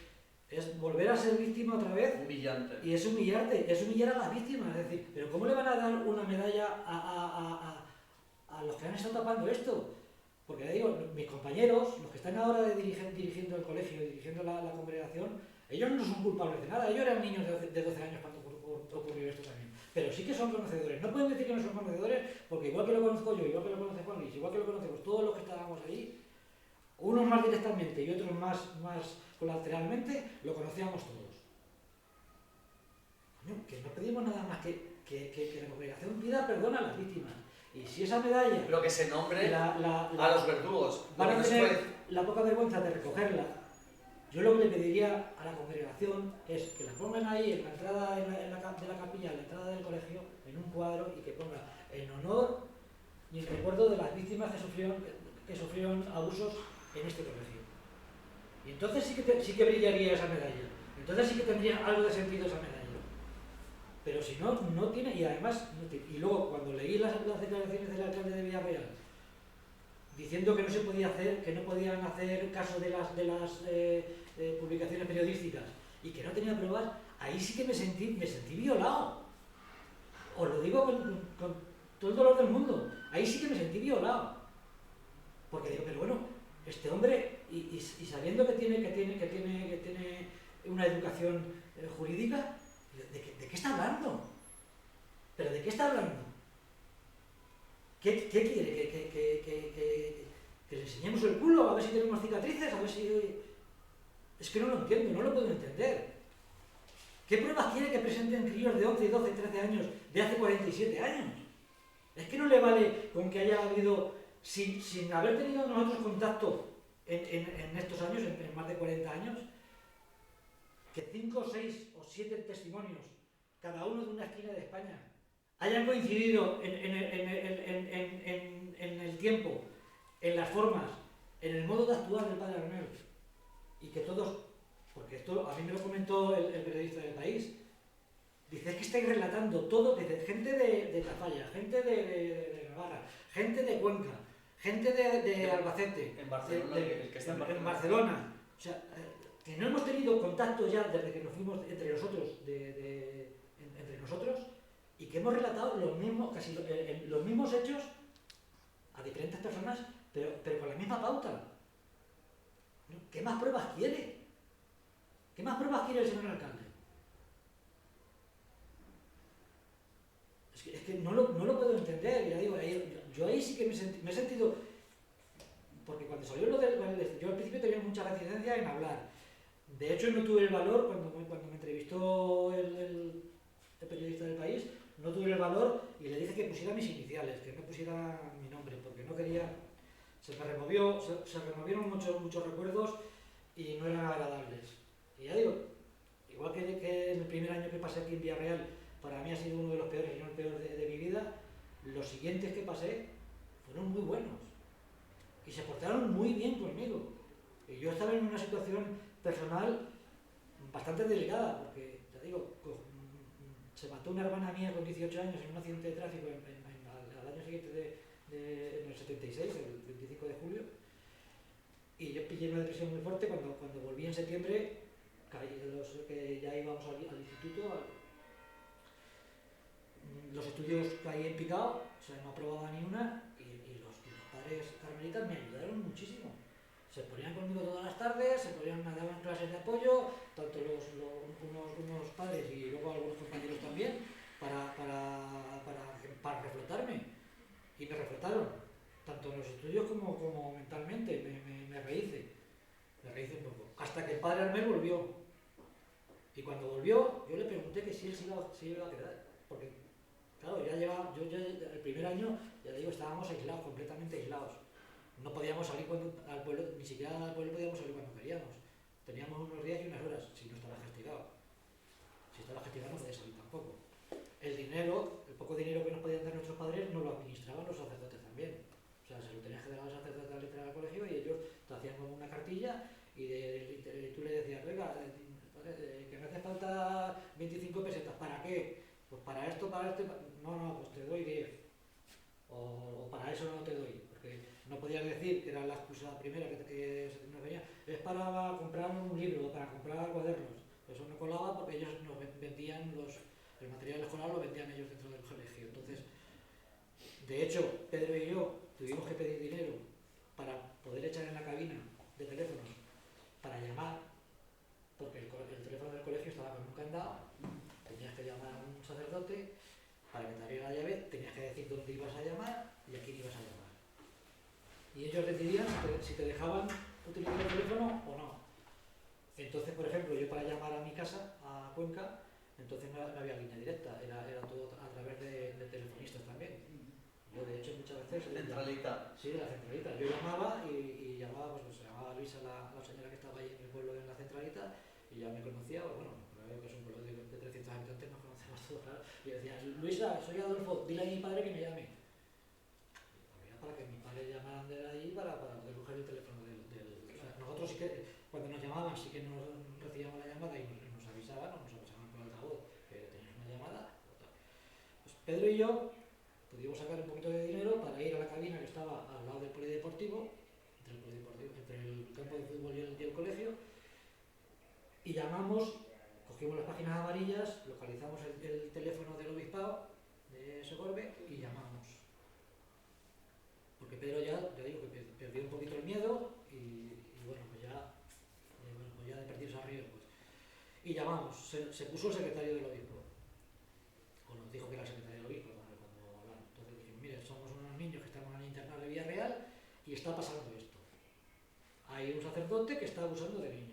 volver a ser víctima otra vez. Humillante. Y es humillarte, es humillar a las víctimas. Es decir, ¿pero cómo le van a dar una medalla a los que han estado tapando esto? Porque digo, mis compañeros, los que están ahora dirigiendo el colegio y dirigiendo la congregación, ellos no son culpables de nada. Ellos eran niños de 12 años cuando ocurrió esto también. Pero sí que son conocedores. No pueden decir que no son conocedores, porque igual que lo conozco yo, igual que lo conoce Juan Luis, igual que lo conocemos todos los que estábamos allí, unos más directamente y otros más colateralmente, lo conocíamos todos. Coño, que no pedimos nada más que la congregación pida perdón a las víctimas. Y si esa medalla... Lo que se nombre a los verdugos. Van a tener la poca vergüenza de recogerla. Yo lo que le pediría a la congregación es que la pongan ahí en la entrada de la capilla, en la entrada del colegio, en un cuadro, y que ponga en honor y en recuerdo de las víctimas que sufrieron abusos en este colegio. Y entonces sí que brillaría esa medalla. Entonces sí que tendría algo de sentido esa medalla. Pero si no, no tiene, y además, y luego cuando leí las declaraciones del alcalde de Villarreal, diciendo que no se podía hacer, que no podían hacer caso de las publicaciones periodísticas y que no tenía pruebas, ahí sí que me sentí violado. Os lo digo con todo el dolor del mundo. Ahí sí que me sentí violado. Porque digo, pero bueno, este hombre, y sabiendo que tiene una educación jurídica, ¿de qué está hablando? ¿Pero de qué está hablando? ¿Qué quiere? ¿Que le enseñemos el culo? A ver si tenemos cicatrices, a ver si... Es que no lo entiendo, no lo puedo entender. ¿Qué pruebas quiere que presenten críos de 11, 12, 13 años de hace 47 años? Es que no le vale con que haya habido, sin haber tenido nosotros contacto en estos años, en más de 40 años, que 5, 6 o 7 testimonios, cada uno de una esquina de España, hayan coincidido en el tiempo, en las formas, en el modo de actuar del padre Armel, y que todos, porque esto a mí me lo comentó el periodista del País, dice, es que estáis relatando todo, desde gente de Tafalla, gente de Navarra, gente de Cuenca, gente de Albacete, en Barcelona, el que está en Barcelona. O sea, que no hemos tenido contacto ya desde que nos fuimos entre nosotros, entre nosotros, y que hemos relatado casi los mismos hechos a diferentes personas, pero con la misma pauta. ¿Qué más pruebas quiere? ¿Qué más pruebas quiere el señor alcalde? Es que no lo puedo entender. Ya digo, yo ahí sí que me he sentido... Porque cuando salió lo del... Yo al principio tenía mucha reticencia en hablar. De hecho, no tuve el valor, cuando me entrevistó el periodista del País, no tuve el valor y le dije que pusiera mis iniciales, que no pusiera mi nombre, porque no quería... Se removieron muchos recuerdos y no eran agradables. Y ya digo, igual que en el primer año que pasé aquí en Villarreal, para mí ha sido uno de los peores, y no el peor de mi vida, los siguientes que pasé fueron muy buenos. Y se portaron muy bien conmigo. Y yo estaba en una situación personal bastante delicada, porque, ya digo, se mató una hermana mía con 18 años en un accidente de tráfico al año siguiente en el 76, el 25 de julio, y yo pillé una depresión muy fuerte cuando volví en septiembre, que ya íbamos al instituto, los estudios caí en picado, o sea, no aprobaba ni una, y los padres carmelitas me ayudaron muchísimo. Se ponían conmigo todas las tardes, me daban clases de apoyo, tanto unos padres y luego algunos compañeros también, para reflotarme. Y me reflotaron, tanto en los estudios como mentalmente, me rehice un poco. Hasta que el padre Armel volvió. Y cuando volvió, yo le pregunté que si él se iba a quedar. Porque, claro, el primer año, ya digo, estábamos aislados, completamente aislados. No podíamos salir al pueblo, ni siquiera al pueblo podíamos salir cuando queríamos. Teníamos unos días y unas horas, si no estaba castigado. Si estaba castigado no podía salir tampoco. el dinero, el poco dinero que nos podían dar nuestros padres, nos lo administraban los sacerdotes también. O sea, se lo tenías que dar a los sacerdotes al entrar al colegio y ellos te hacían como una cartilla y tú le decías, oiga, que me hace falta 25 pesetas, ¿para qué? Pues para esto, no, pues te doy 10. O para eso no te doy, porque no podías decir, que era la excusa primera que nos venía, es para comprar un libro, para comprar cuadernos. Eso no colaba porque ellos nos vendían el material escolar, lo vendían ellos dentro del colegio. Entonces, de hecho, Pedro y yo tuvimos que pedir dinero para poder echar en la cabina de teléfonos para llamar, porque el teléfono del colegio estaba con un candado, tenías que llamar a un sacerdote para que te abriera la llave, tenías que decir dónde ibas a llamar y a quién ibas a llamar. Y ellos decidían si te dejaban utilizar el teléfono o no. Entonces, por ejemplo, yo para llamar a mi casa, a Cuenca, entonces no había línea directa, era todo a través de telefonistas también. Yo, de hecho, muchas veces... Centralita. Sí, de la centralita. Yo llamaba y llamaba, pues se llamaba Luisa, la señora que estaba ahí en el pueblo en la centralita, y ya me conocía, bueno, que es un pueblo de 300 habitantes, nos conocemos todos, claro. Y yo decía, Luisa, soy Adolfo, dile a mi padre que me llame. Y para que mi padre llamaran de ahí para poder coger el teléfono del... O sea, nosotros sí que, cuando nos llamaban, sí que nos recibíamos la llamada y nos avisaban, o nos avisaban por altavoz que teníamos una llamada. Pues Pedro y yo pudimos sacar un poquito de dinero para ir a la cabina que estaba al lado del polideportivo, entre el campo de fútbol y el colegio, y llamamos, cogimos las páginas amarillas, localizamos el teléfono del obispado de Segorbe y llamamos. Porque Pedro ya digo que perdió un poquito el miedo y bueno, pues ya de perdidos a río, pues. Y llamamos, se puso el secretario del obispo, o nos dijo que era el secretario del obispo cuando hablamos. Entonces dijimos, mire, somos unos niños que estamos en el internado de Villarreal y está pasando esto. Hay un sacerdote que está abusando de niños.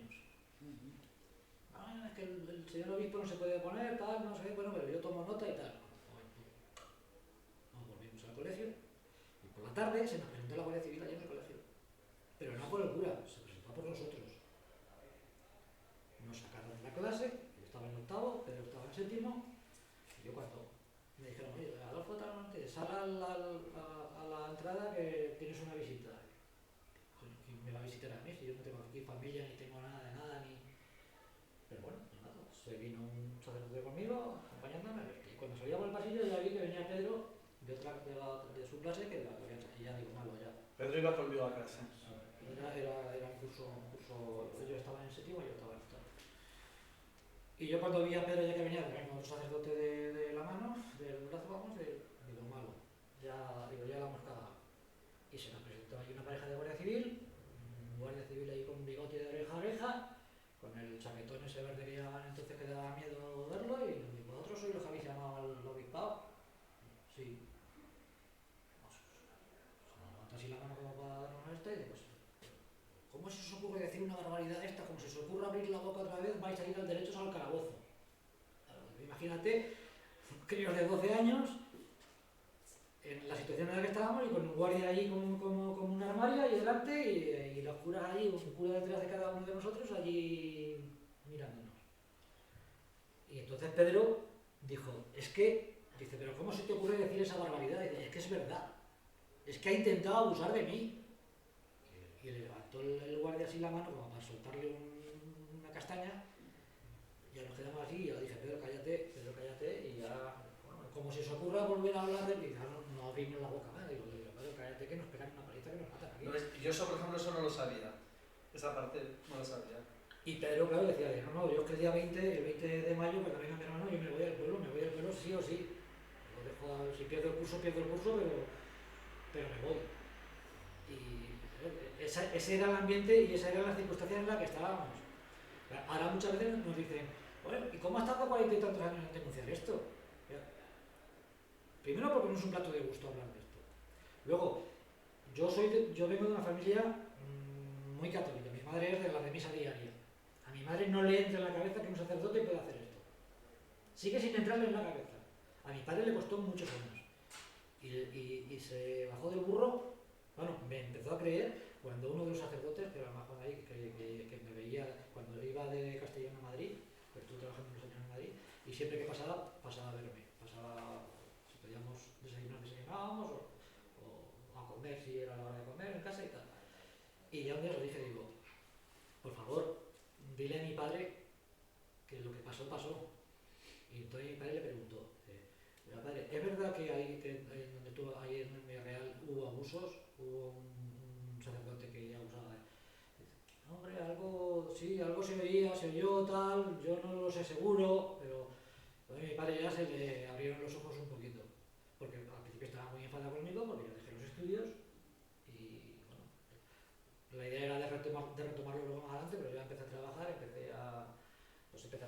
Es que el señor obispo no se puede poner, tal, no sé, bueno, pero yo tomo nota y tal. Nos volvimos al colegio y por la tarde se nos presentó la Guardia Civil allí en el colegio. Pero no por el cura, se presentó por nosotros. Nos sacaron de la clase, yo estaba en octavo, Pedro estaba en séptimo, y yo cuando me dijeron, oye, Adolfo Talamante, sal a la entrada que tienes una visita. Y me va a visitar a mí, si yo no tengo aquí familia, ni tengo nada de nada, ni... Pero bueno, pues nada, se vino un sacerdote conmigo, acompañándome, y cuando salía por el pasillo ya vi que venía Pedro de su clase, que y ya digo, malo, ya. Pedro iba conmigo a clase. Era un curso, ellos estaban en séptimo y yo estaba en octavo. Y yo cuando vi a Pedro ya que venía con otro sacerdote de la mano, del brazo, vamos, digo, malo, ya la hemos cagado. Y se nos presentó ahí una pareja de guardia civil, un guardia civil ahí con bigote de oreja a oreja, con el chaquetón ese verde que llevaban entonces que daba miedo verlo, y nos dijo, ¿vosotros sois los que habéis llamado al obispado? Sí. Pues, se nos levanta así la mano como para darnos esto y digo, pues, ¿cómo se os ocurre decir una barbaridad esta? Como si se os ocurra abrir la boca otra vez, vais a ir al derecho al calabozo. Imagínate, críos de 12 años, en la situación en la que estábamos, y con un guardia ahí como una armaria ahí delante, y los curas allí, un cura detrás de cada uno de nosotros, allí mirándonos. Y entonces Pedro dijo, dice, pero ¿cómo se te ocurre decir esa barbaridad? Dice, es que es verdad, es que ha intentado abusar de mí. Y le levantó el guardia así la mano como para soltarle una castaña. Ya nos quedamos así y yo dije, Pedro, cállate, y ya, bueno, como si os ocurra volver a hablar de mí, no abrimos la boca, ¿eh? Digo, Pedro, cállate que nos pegan una paliza que nos matan aquí. No, yo eso, por ejemplo, eso no lo sabía. Esa parte no lo sabía. Y Pedro, claro, decía, no, yo es que el día 20 de mayo, cuando venga mi hermano, yo me voy al pueblo sí o sí. Lo dejo, si pierdo el curso, pero me voy. Y ese era el ambiente y esa era la circunstancia en la que estábamos. Ahora muchas veces nos dicen, bueno, ¿y cómo has tardado 40 y tantos años en denunciar esto? Primero porque no es un plato de gusto hablar de esto. Luego, yo vengo de una familia muy católica. Mi madre es de la de misa diaria. A mi madre no le entra en la cabeza que un sacerdote pueda hacer esto. Sigue sin entrarle en la cabeza. A mi padre le costó muchos años. Y se bajó del burro. Bueno, me empezó a creer cuando uno de los sacerdotes, que era más joven ahí, que me veía cuando iba de Castellón a Madrid, pues estuve trabajando unos años en Madrid, y siempre que pasaba a verme. pasaba, si podíamos desayunar, desayunábamos, o a comer si era la hora de comer en casa y tal. Y ya un día le dije, digo, por favor, dile a mi padre que lo que pasó, pasó. Y entonces mi padre le preguntó, mira, padre, ¿es verdad que donde tú, ahí en Villarreal hubo abusos? Hubo un sacerdote que abusaba de... Hombre, algo, sí, algo se veía, se oyó, tal, yo no lo sé seguro, pero a mi padre ya se le abrieron los ojos un poquito, porque al principio estaba muy enfadado conmigo porque yo dejé los estudios y, bueno, la idea era de retomarlo luego más adelante, pero yo ya empecé a trabajar, empecé a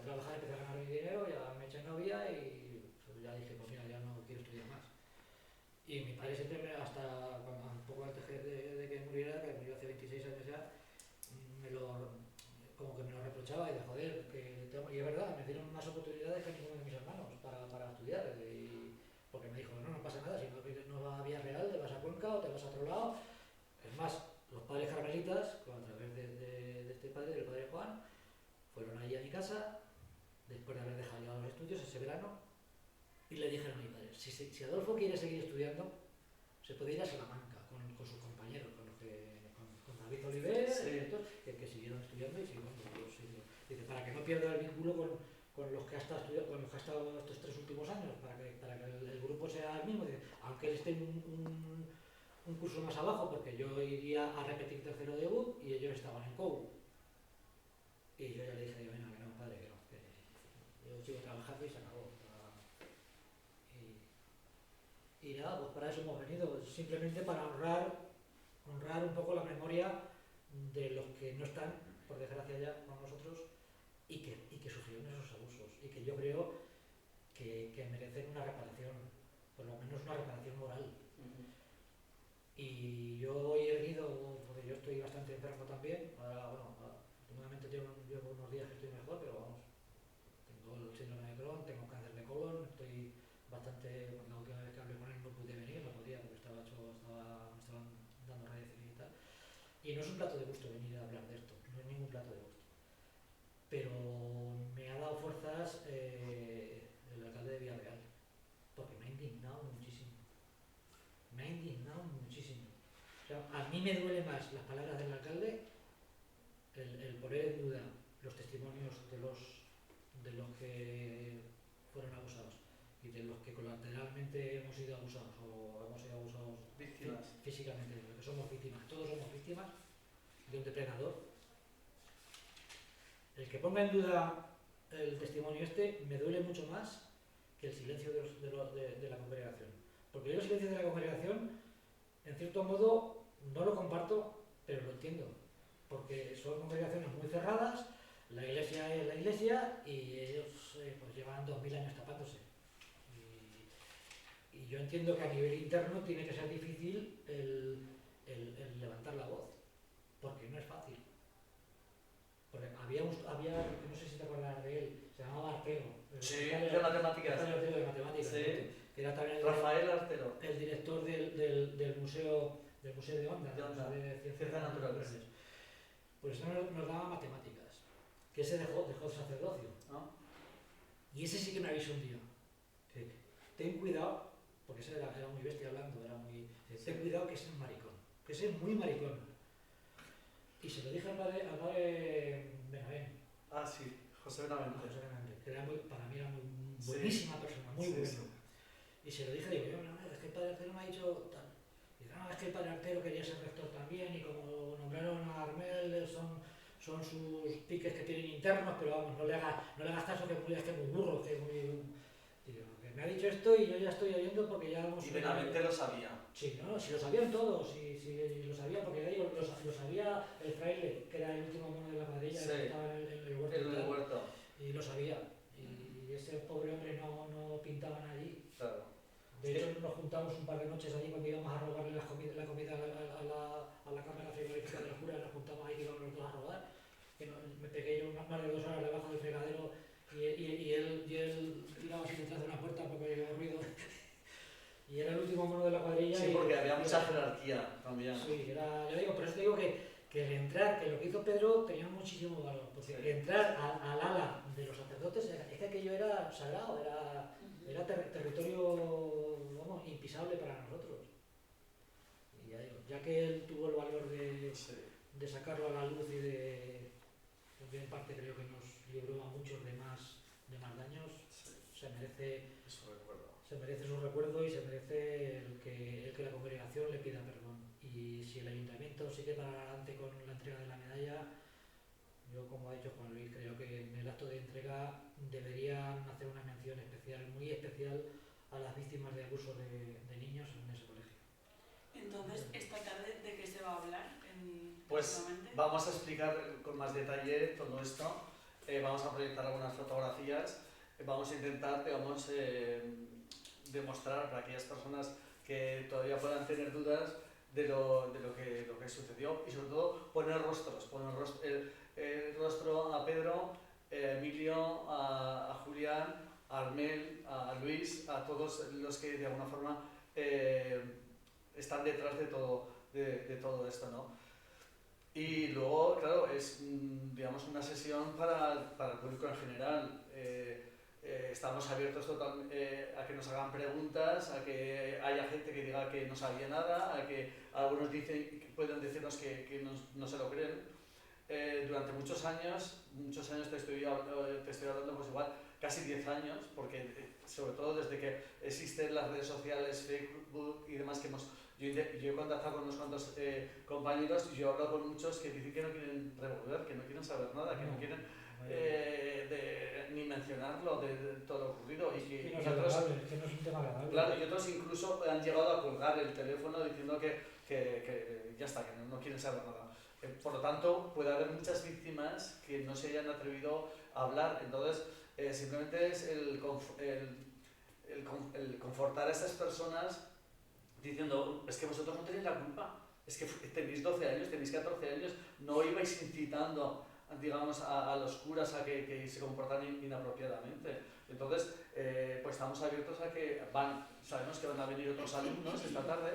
trabajar, empecé a ganar mi dinero, ya me eché novia y pues, ya dije, pues mira, ya no quiero estudiar más. Y mi padre siempre, hasta un poco antes de que muriera, que murió hace 26 años ya, como que me lo reprochaba y de joder, y es verdad, me dieron más oportunidades que ninguno de mis hermanos para estudiar, porque me dijo, no pasa nada, si no vas a Villarreal, te vas a Cuenca o te vas a otro lado. Es más, los padres carmelitas, a través de este padre, del padre Juan, fueron allí a mi casa, después de haber dejado ya los estudios ese verano, y le dijeron a mi padre, si Adolfo quiere seguir estudiando, se puede ir a Salamanca con sus compañeros, con David Oliver, Sí. que siguieron estudiando y siguieron, dice, para que no pierda el vínculo con los que ha estado estudiando, con los que ha estado estos 3 últimos años, para que el grupo sea el mismo, dice, aunque él esté un curso más abajo, porque yo iría a repetir tercero debut y ellos estaban en COU. Y yo ya le dije, digo, venga, que no, padre, que no, que yo sigo trabajando y se acabó. Y nada, pues para eso hemos venido, simplemente para honrar un poco la memoria de los que no están, por desgracia ya, con nosotros, y que sufrieron esos abusos, y que yo creo que merecen una reparación, por lo menos una reparación moral. Y yo he venido, porque yo estoy bastante enfermo también, ahora, bueno, últimamente llevo unos días que estoy mejor, pero vamos, tengo el síndrome de Crohn, tengo cáncer de colon, estoy bastante, la última vez que hablé con él no pude venir, no podía porque me estaban dando radiación y tal. Y no es un plato de gusto venir a hablar de esto, no es ningún plato de gusto. Pero me ha dado fuerzas el alcalde de Villarreal, porque me ha indignado muchísimo. O sea, a mí me duele más las palabras del alcalde, el poner en duda los testimonios de los que fueron abusados y de los que colateralmente hemos sido abusados o hemos sido abusados físicamente, de los que somos víctimas. Todos somos víctimas de un depredador. El que ponga en duda el testimonio me duele mucho más que el silencio de la congregación. Porque yo el silencio de la congregación, en cierto modo, no lo comparto, pero lo entiendo. Porque son congregaciones muy cerradas, la iglesia es la iglesia y ellos pues llevan 2000 años tapándose. Y yo entiendo que a nivel interno tiene que ser difícil el levantar la voz, porque no es fácil. Porque había, no sé si te acuerdas de él, se llamaba Artero. Sí, de matemáticas. Artero de matemáticas. Sí. Que era también Rafael Artero. el director del museo de Onda, de Ciencias Naturales. Pues eso nos daba matemáticas, que ese dejó sacerdocio. ¿No? Y ese sí que me avisó un día. Que, ten cuidado, porque ese era muy bestia hablando, ten cuidado que ese es un maricón, que ese es muy maricón. Y se lo dije al padre Benavén. Ah, sí, José Benavente. Que para mí era muy buenísima persona, muy buena. Sí. Y se lo dije, digo, es que el padre Artero me ha dicho tal. Y dice, no, es que el padre Artero quería ser rector también y como nombraron a Armel, son sus piques que tienen internos, pero vamos, no le hagas caso que es muy burro, que es muy... Digo, que me ha dicho esto y yo ya estoy oyendo porque ya hemos... Y Benavente lo sabía. Sí, no, si lo sabían todos, si lo sabían, porque ya digo, lo sabía el fraile, que era el último mono de la cuadrilla, sí, que estaba en el huerto. En el huerto. Y lo sabía. Y ese pobre hombre no pintaban allí. Claro. De hecho, nos juntamos un par de noches allí cuando íbamos a robarle la comida a la cámara frigorífica de la cura, nos juntamos ahí que íbamos los dos a robar. Que me pegué yo más de 2 horas debajo del fregadero y él tiraba así detrás de una puerta porque había ruido. Y era el último mono de la cuadrilla. Sí, porque había mucha jerarquía también. Sí, ya digo, por eso te digo que que el entrar, que lo que hizo Pedro tenía muchísimo valor, porque Sí. entrar al ala de los sacerdotes, es que aquello era sagrado, era territorio, vamos, impisable para nosotros. Y ya digo, ya que él tuvo el valor Sí. de sacarlo a la luz y en parte creo que nos libró a muchos de más daños, Sí. se merece Eso recuerdo. su recuerdo y se merece el que la congregación le pida perdón. Y si el ayuntamiento sigue para adelante con la entrega de la medalla, yo, como ha dicho Juan Luis, creo que en el acto de entrega deberían hacer una mención especial, muy especial, a las víctimas de abuso de niños en ese colegio. Entonces, esta tarde, ¿de qué se va a hablar? Pues exactamente? vamos a explicar con más detalle todo esto. Vamos a proyectar algunas fotografías. Vamos a intentar, digamos, demostrar para aquellas personas que todavía puedan tener dudas de lo que sucedió y sobre todo poner el rostro a Pedro, a Emilio, a Julián, a Armel, a Luis, a todos los que de alguna forma están detrás de todo esto, ¿no? Y luego, claro, es digamos una sesión para el público en general. Estamos abiertos a que nos hagan preguntas, a que haya gente que diga que no sabía nada, a que algunos pueden decirnos que no se lo creen. Durante muchos años te estoy hablando, pues igual casi 10 años, porque sobre todo desde que existen las redes sociales, Facebook y demás, yo he contactado con unos cuantos compañeros y yo he hablado con muchos que dicen que no quieren revolver, que no quieren saber nada, que no quieren ni mencionarlo de todo lo ocurrido. Es que no es agradable, es que no es un tema agradable. Claro, y otros incluso han llegado a colgar el teléfono diciendo que ya está, que no quieren saber nada. Por lo tanto, puede haber muchas víctimas que no se hayan atrevido a hablar. Entonces, simplemente es el confortar a estas personas diciendo, es que vosotros no tenéis la culpa, es que tenéis 12 años, tenéis 14 años, no ibais incitando, digamos, a los curas a que se comportan inapropiadamente. Entonces, pues estamos abiertos a que sabemos que van a venir otros alumnos esta tarde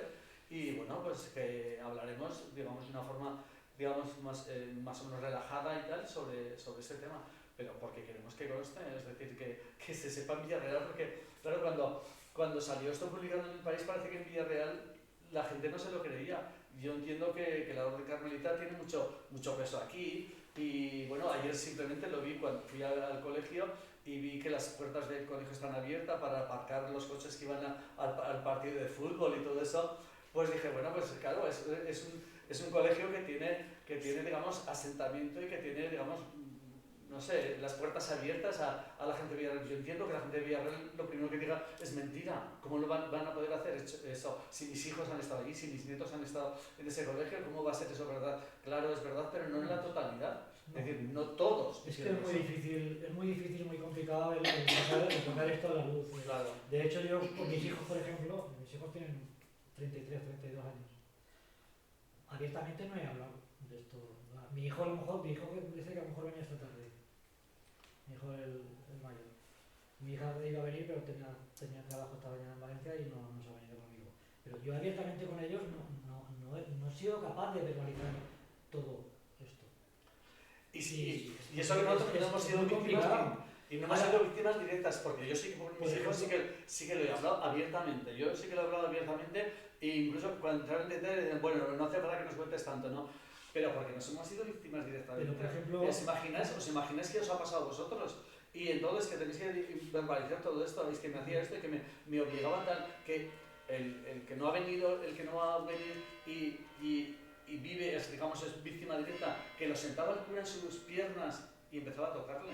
y bueno, pues que hablaremos, digamos, de una forma, digamos, más o menos relajada y tal sobre este tema, pero porque queremos que conste, es decir, que se sepa en Villarreal, porque claro, cuando salió esto publicado en el país parece que en Villarreal la gente no se lo creía. Yo entiendo que la Orden Carmelita tiene mucho peso aquí y bueno, ayer simplemente lo vi cuando fui al colegio y vi que las puertas del colegio están abiertas para aparcar los coches que iban al partido de fútbol y todo eso. Pues dije, bueno, pues claro, es un colegio que tiene, digamos, asentamiento y que tiene, digamos, no sé, las puertas abiertas a la gente de Villarreal. Yo entiendo que la gente de Villarreal lo primero que diga es mentira. ¿Cómo lo van a poder hacer eso? Si mis hijos han estado allí, si mis nietos han estado en ese colegio, ¿cómo va a ser eso verdad? Claro, es verdad, pero no en la totalidad. Es decir, no todos. Es que es muy difícil, muy complicado el sacar esto a la luz. Claro. De hecho, yo con mis hijos, por ejemplo, mis hijos tienen 33, 32 años. Abiertamente no he hablado de esto. Mi hijo dice que a lo mejor venía esta tarde. Mi hijo el mayor. Mi hija iba a venir, pero tenía trabajo esta mañana en Valencia y no se ha venido conmigo. Pero yo abiertamente con ellos no he sido capaz de verbalizar todo esto. Y eso que nosotros no hemos sido víctimas y no hemos sido víctimas directas, porque yo sí que con mis hijos sí que lo he hablado abiertamente. Yo sí que lo he hablado abiertamente e incluso cuando entraron en detalle dicen, bueno, no hace falta que nos cuentes tanto, ¿no? Pero porque nos hemos sido víctimas directamente. Pero, por ejemplo, ¿Os imagináis qué os ha pasado a vosotros? Y entonces que tenéis que verbalizar todo esto, veis que me hacía esto y que me obligaba tal, que el que no ha venido, el que no va a venir y vive, digamos, es víctima directa, que lo sentaba el cura en sus piernas y empezaba a tocarle.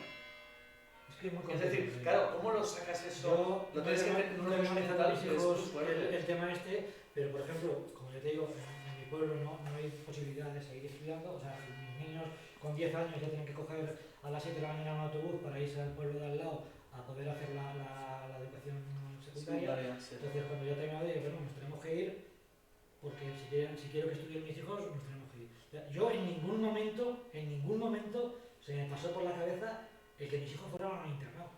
Es decir, claro, ¿cómo lo sacas eso? Lo tienes que tener en un organizar a mis hijos fuerte. el tema este, pero por ejemplo, como yo te digo, en mi pueblo no hay posibilidad de seguir estudiando, o sea, mis niños con 10 años ya tienen que coger a las 7 de la mañana un autobús para irse al pueblo de al lado a poder hacer la educación secundaria. Sí. Entonces, cuando yo termino de decir, bueno, nos tenemos que ir, porque si quiero que estudien mis hijos, nos tenemos que ir. O sea, yo en ningún momento se me pasó por la cabeza el que mis hijos fueran a un internado.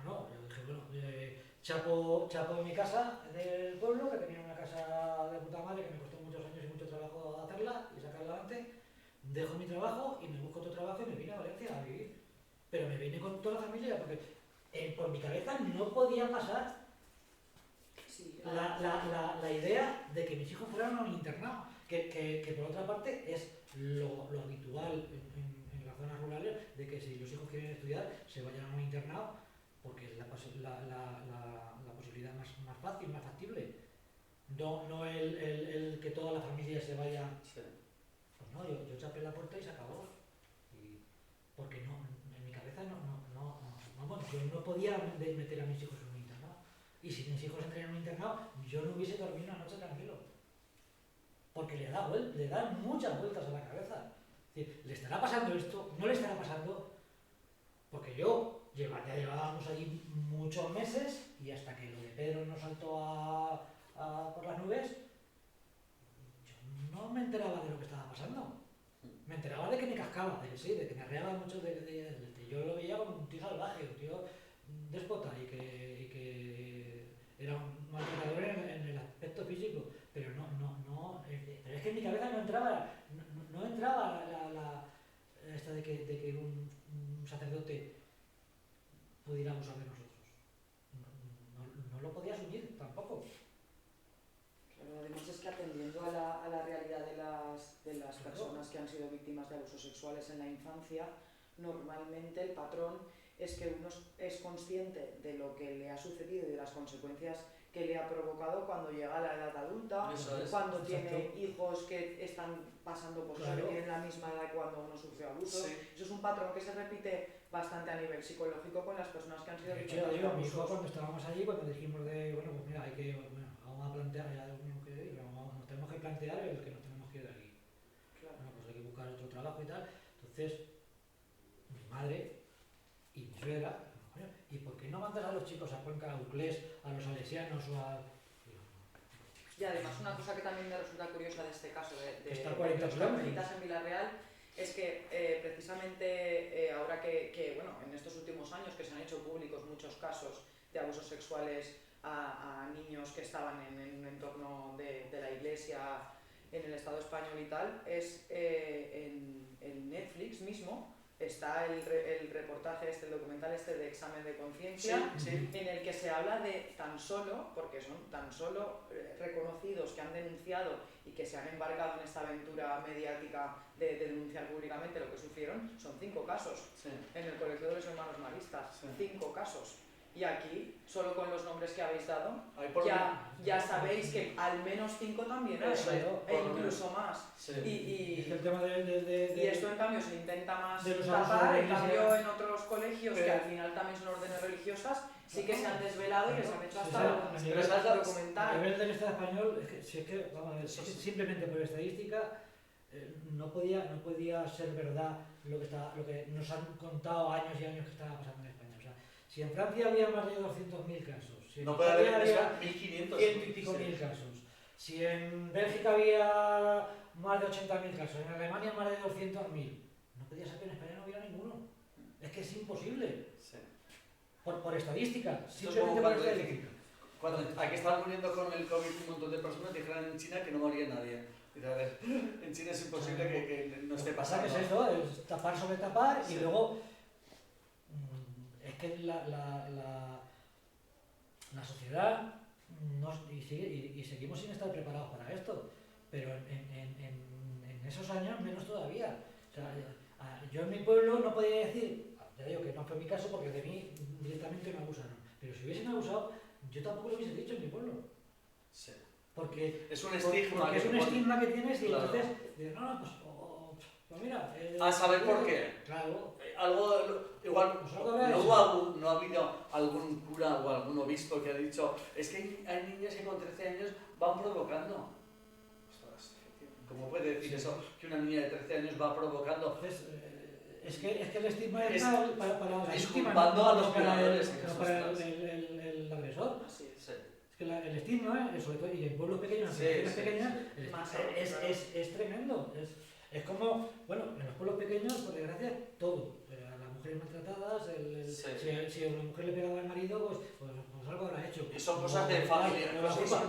No, yo dije, bueno, chapo en mi casa del pueblo, que tenía una casa de puta madre que me costó muchos años y mucho trabajo hacerla, dejo mi trabajo y me busco otro trabajo y me vine a Valencia a vivir. Pero me vine con toda la familia porque por mi cabeza no podía pasar Sí, la idea de que mis hijos fueran a un internado, que por otra parte es lo habitual en las zonas rurales, de que si los hijos quieren estudiar se vayan a un internado porque es la posibilidad más fácil, más factible. No el que toda la familia se vaya. Sí. Pues no, yo chapé la puerta y se acabó. Porque no, en mi cabeza vamos, yo no podía meter a mis hijos en un internado. Y si mis hijos entran en un internado, yo no hubiese dormido una noche tranquilo. Porque le dan muchas vueltas a la cabeza. Es decir, ¿le estará pasando esto? ¿No le estará pasando? Porque ya llevábamos allí muchos meses y hasta que lo de Pedro nos saltó por las nubes, yo no me enteraba de lo que estaba pasando. Me enteraba de que me cascaba, de que me arreaba mucho, yo lo veía como un tío salvaje, un tío déspota y que era un maltratador en el aspecto físico, pero pero es que en mi cabeza no entraba esta de que un sacerdote pudiera abusar de nosotros. No lo podía asumir tampoco. Claro, además es que atendiendo a la realidad de las personas que han sido víctimas de abusos sexuales en la infancia, normalmente el patrón es que uno es consciente de lo que le ha sucedido y de las consecuencias que le ha provocado cuando llega a la edad adulta, cuando tiene hijos que están pasando por eso, que tienen la misma edad que cuando uno sufrió abusos. Sí. Eso es un patrón que se repite bastante a nivel psicológico con las personas que han sido víctimas de abusos. Mi hijo, cuando estábamos allí, cuando dijimos pues mira, vamos a plantear, nos tenemos que plantear el que nos tenemos que ir de aquí. Claro. Pues hay que buscar otro trabajo y tal. Entonces, mi madre y mi suegra, ¿y por qué no mandas a los chicos a Cuenca, a Uclés, a los salesianos o a...? Y además una cosa que también me resulta curiosa de este caso de los carmelitas en Villarreal es que precisamente ahora que en estos últimos años que se han hecho públicos muchos casos de abusos sexuales a niños que estaban en un entorno de la iglesia en el Estado español y tal, es en Netflix mismo está el reportaje el documental de Examen de Conciencia, en el que se habla de tan solo reconocidos que han denunciado y que se han embarcado en esta aventura mediática de denunciar públicamente lo que sufrieron, son 5 casos en el Colegio de los Hermanos Maristas, 5 casos. Y aquí, solo con los nombres que habéis dado, ya sabéis que al menos 5 también hay, incluso más. Sí. Y el tema y esto en cambio se intenta más tapar, en cambio en otros colegios que al final también son órdenes religiosas, sí que se han desvelado y que se han hecho hasta documentales. A nivel del Estado español, simplemente por estadística, no podía ser verdad lo que nos han contado años y años que estaba pasando en España. Si en Francia había más de 200.000 casos, si en Italia había 1.500 y pico mil casos, si en Bélgica había más de 80.000 casos, en Alemania más de 200.000, no podía ser que en España no hubiera ninguno. Es que es imposible. Sí. Por estadística, simplemente por estadística. Cuando aquí estaban muriendo con el COVID un montón de personas, dijeron en China que no moría nadie. Dice, a ver, en China es imposible que no esté pasando. ¿Qué es eso? Es tapar sobre tapar y luego... Es que la sociedad y seguimos sin estar preparados para esto, pero en esos años menos todavía. O sea, yo en mi pueblo no podía decir, ya digo que no fue mi caso porque de mí directamente me abusaron, pero si hubiesen abusado, yo tampoco lo hubiese dicho en mi pueblo. Sí. Porque es un estigma, porque es un estigma que tienes y claro. Entonces dices, pues mira... a saber por qué. Claro. Algo, igual, no ha habido algún cura o algún obispo que ha dicho, es que hay niñas que con 13 años van provocando. Ostras, ¿cómo puede decir eso? Que una niña de 13 años va provocando. Es que el estigma es para la víctima, no a los violadores, no para el agresor. Sí. Es que el estigma, sobre todo y en pueblos pequeños, en ciudades pequeñas, es tremendo. Es como, en los pueblos pequeños, por desgracia, todo. Las mujeres maltratadas, si a una mujer le pegaba al marido, pues algo habrá hecho. Y son cosas de familia.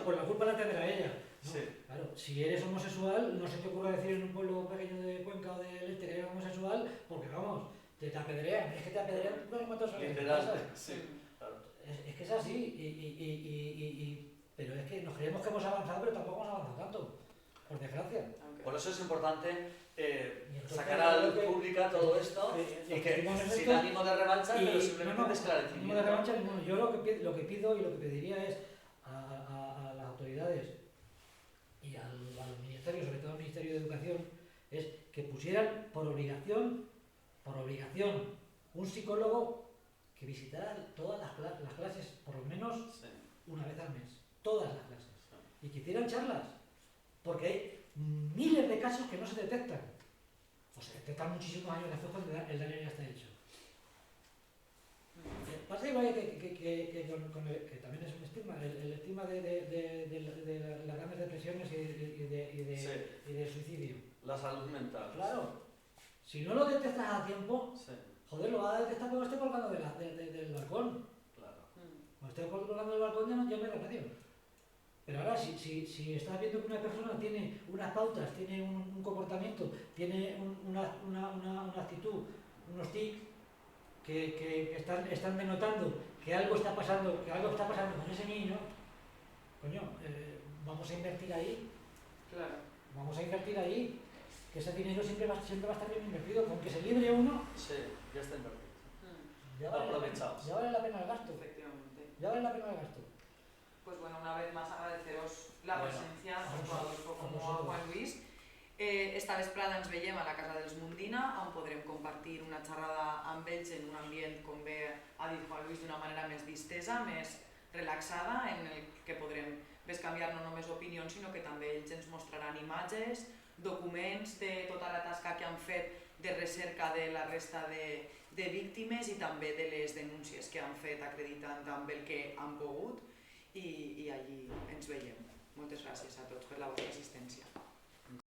Pues la culpa la tendrá ella. ¿no? Sí. Claro, si eres homosexual, no se te ocurra decir en un pueblo pequeño de Cuenca o del Este que eres homosexual, porque vamos, te apedrean, es que te apedrean con cuantos años. Literal, sí. Claro. Es que es así, pero es que nos creemos que hemos avanzado, pero tampoco hemos avanzado tanto, por desgracia. Por eso es importante entonces, sacar al creo que- público todo esto y que sin ánimo de revancha, pero simplemente de esclarecimiento. ánimo de revancha ninguno. Yo lo que pido y lo que pediría es a las autoridades y al ministerio, sobre todo al Ministerio de Educación, es que pusieran por obligación un psicólogo que visitara todas las clases, por lo menos Sí. una vez al mes, todas las clases, y que hicieran charlas, porque hay miles de casos que no se detectan, o se detectan muchísimos años después cuando el daño ya está hecho. Pasa igual que también es un estigma, el estigma de las grandes depresiones y de suicidio. La salud mental. Claro, si no lo detectas a tiempo, Sí, joder, lo vas a detectar cuando esté colgando del balcón. claro. Cuando esté colgando del balcón ya no hay remedio. Pero ahora, si estás viendo que una persona tiene unas pautas, tiene un comportamiento, tiene una actitud, unos tics que están denotando que algo está pasando con ese niño, coño, vamos a invertir ahí. Claro. Vamos a invertir ahí, que ese dinero siempre va a estar bien invertido. Con que se libre uno, Sí, ya está invertido. ya Aprovechaos. vale la pena el gasto. Efectivamente. Ya vale la pena el gasto. Pues bueno, una vez más agradeceros la Bueno, presencia, a tant a Adolfo vosaltres. com a Juan Luis. Esta vesprada ens veiem a la Casa dels Mundina, on podrem compartir una xerrada amb ells en un ambient, com bé ha dit Juan Luis, d'una manera més distesa, més relaxada, en el que podrem bescanviar no només opinions, sinó que també ells ens mostraran imatges, documents de tota la tasca que han fet de recerca de la resta de víctimes i també de les denúncies que han fet acreditant amb el que han pogut i allí ens veiem. Moltes gràcies a tots per la vostra assistència.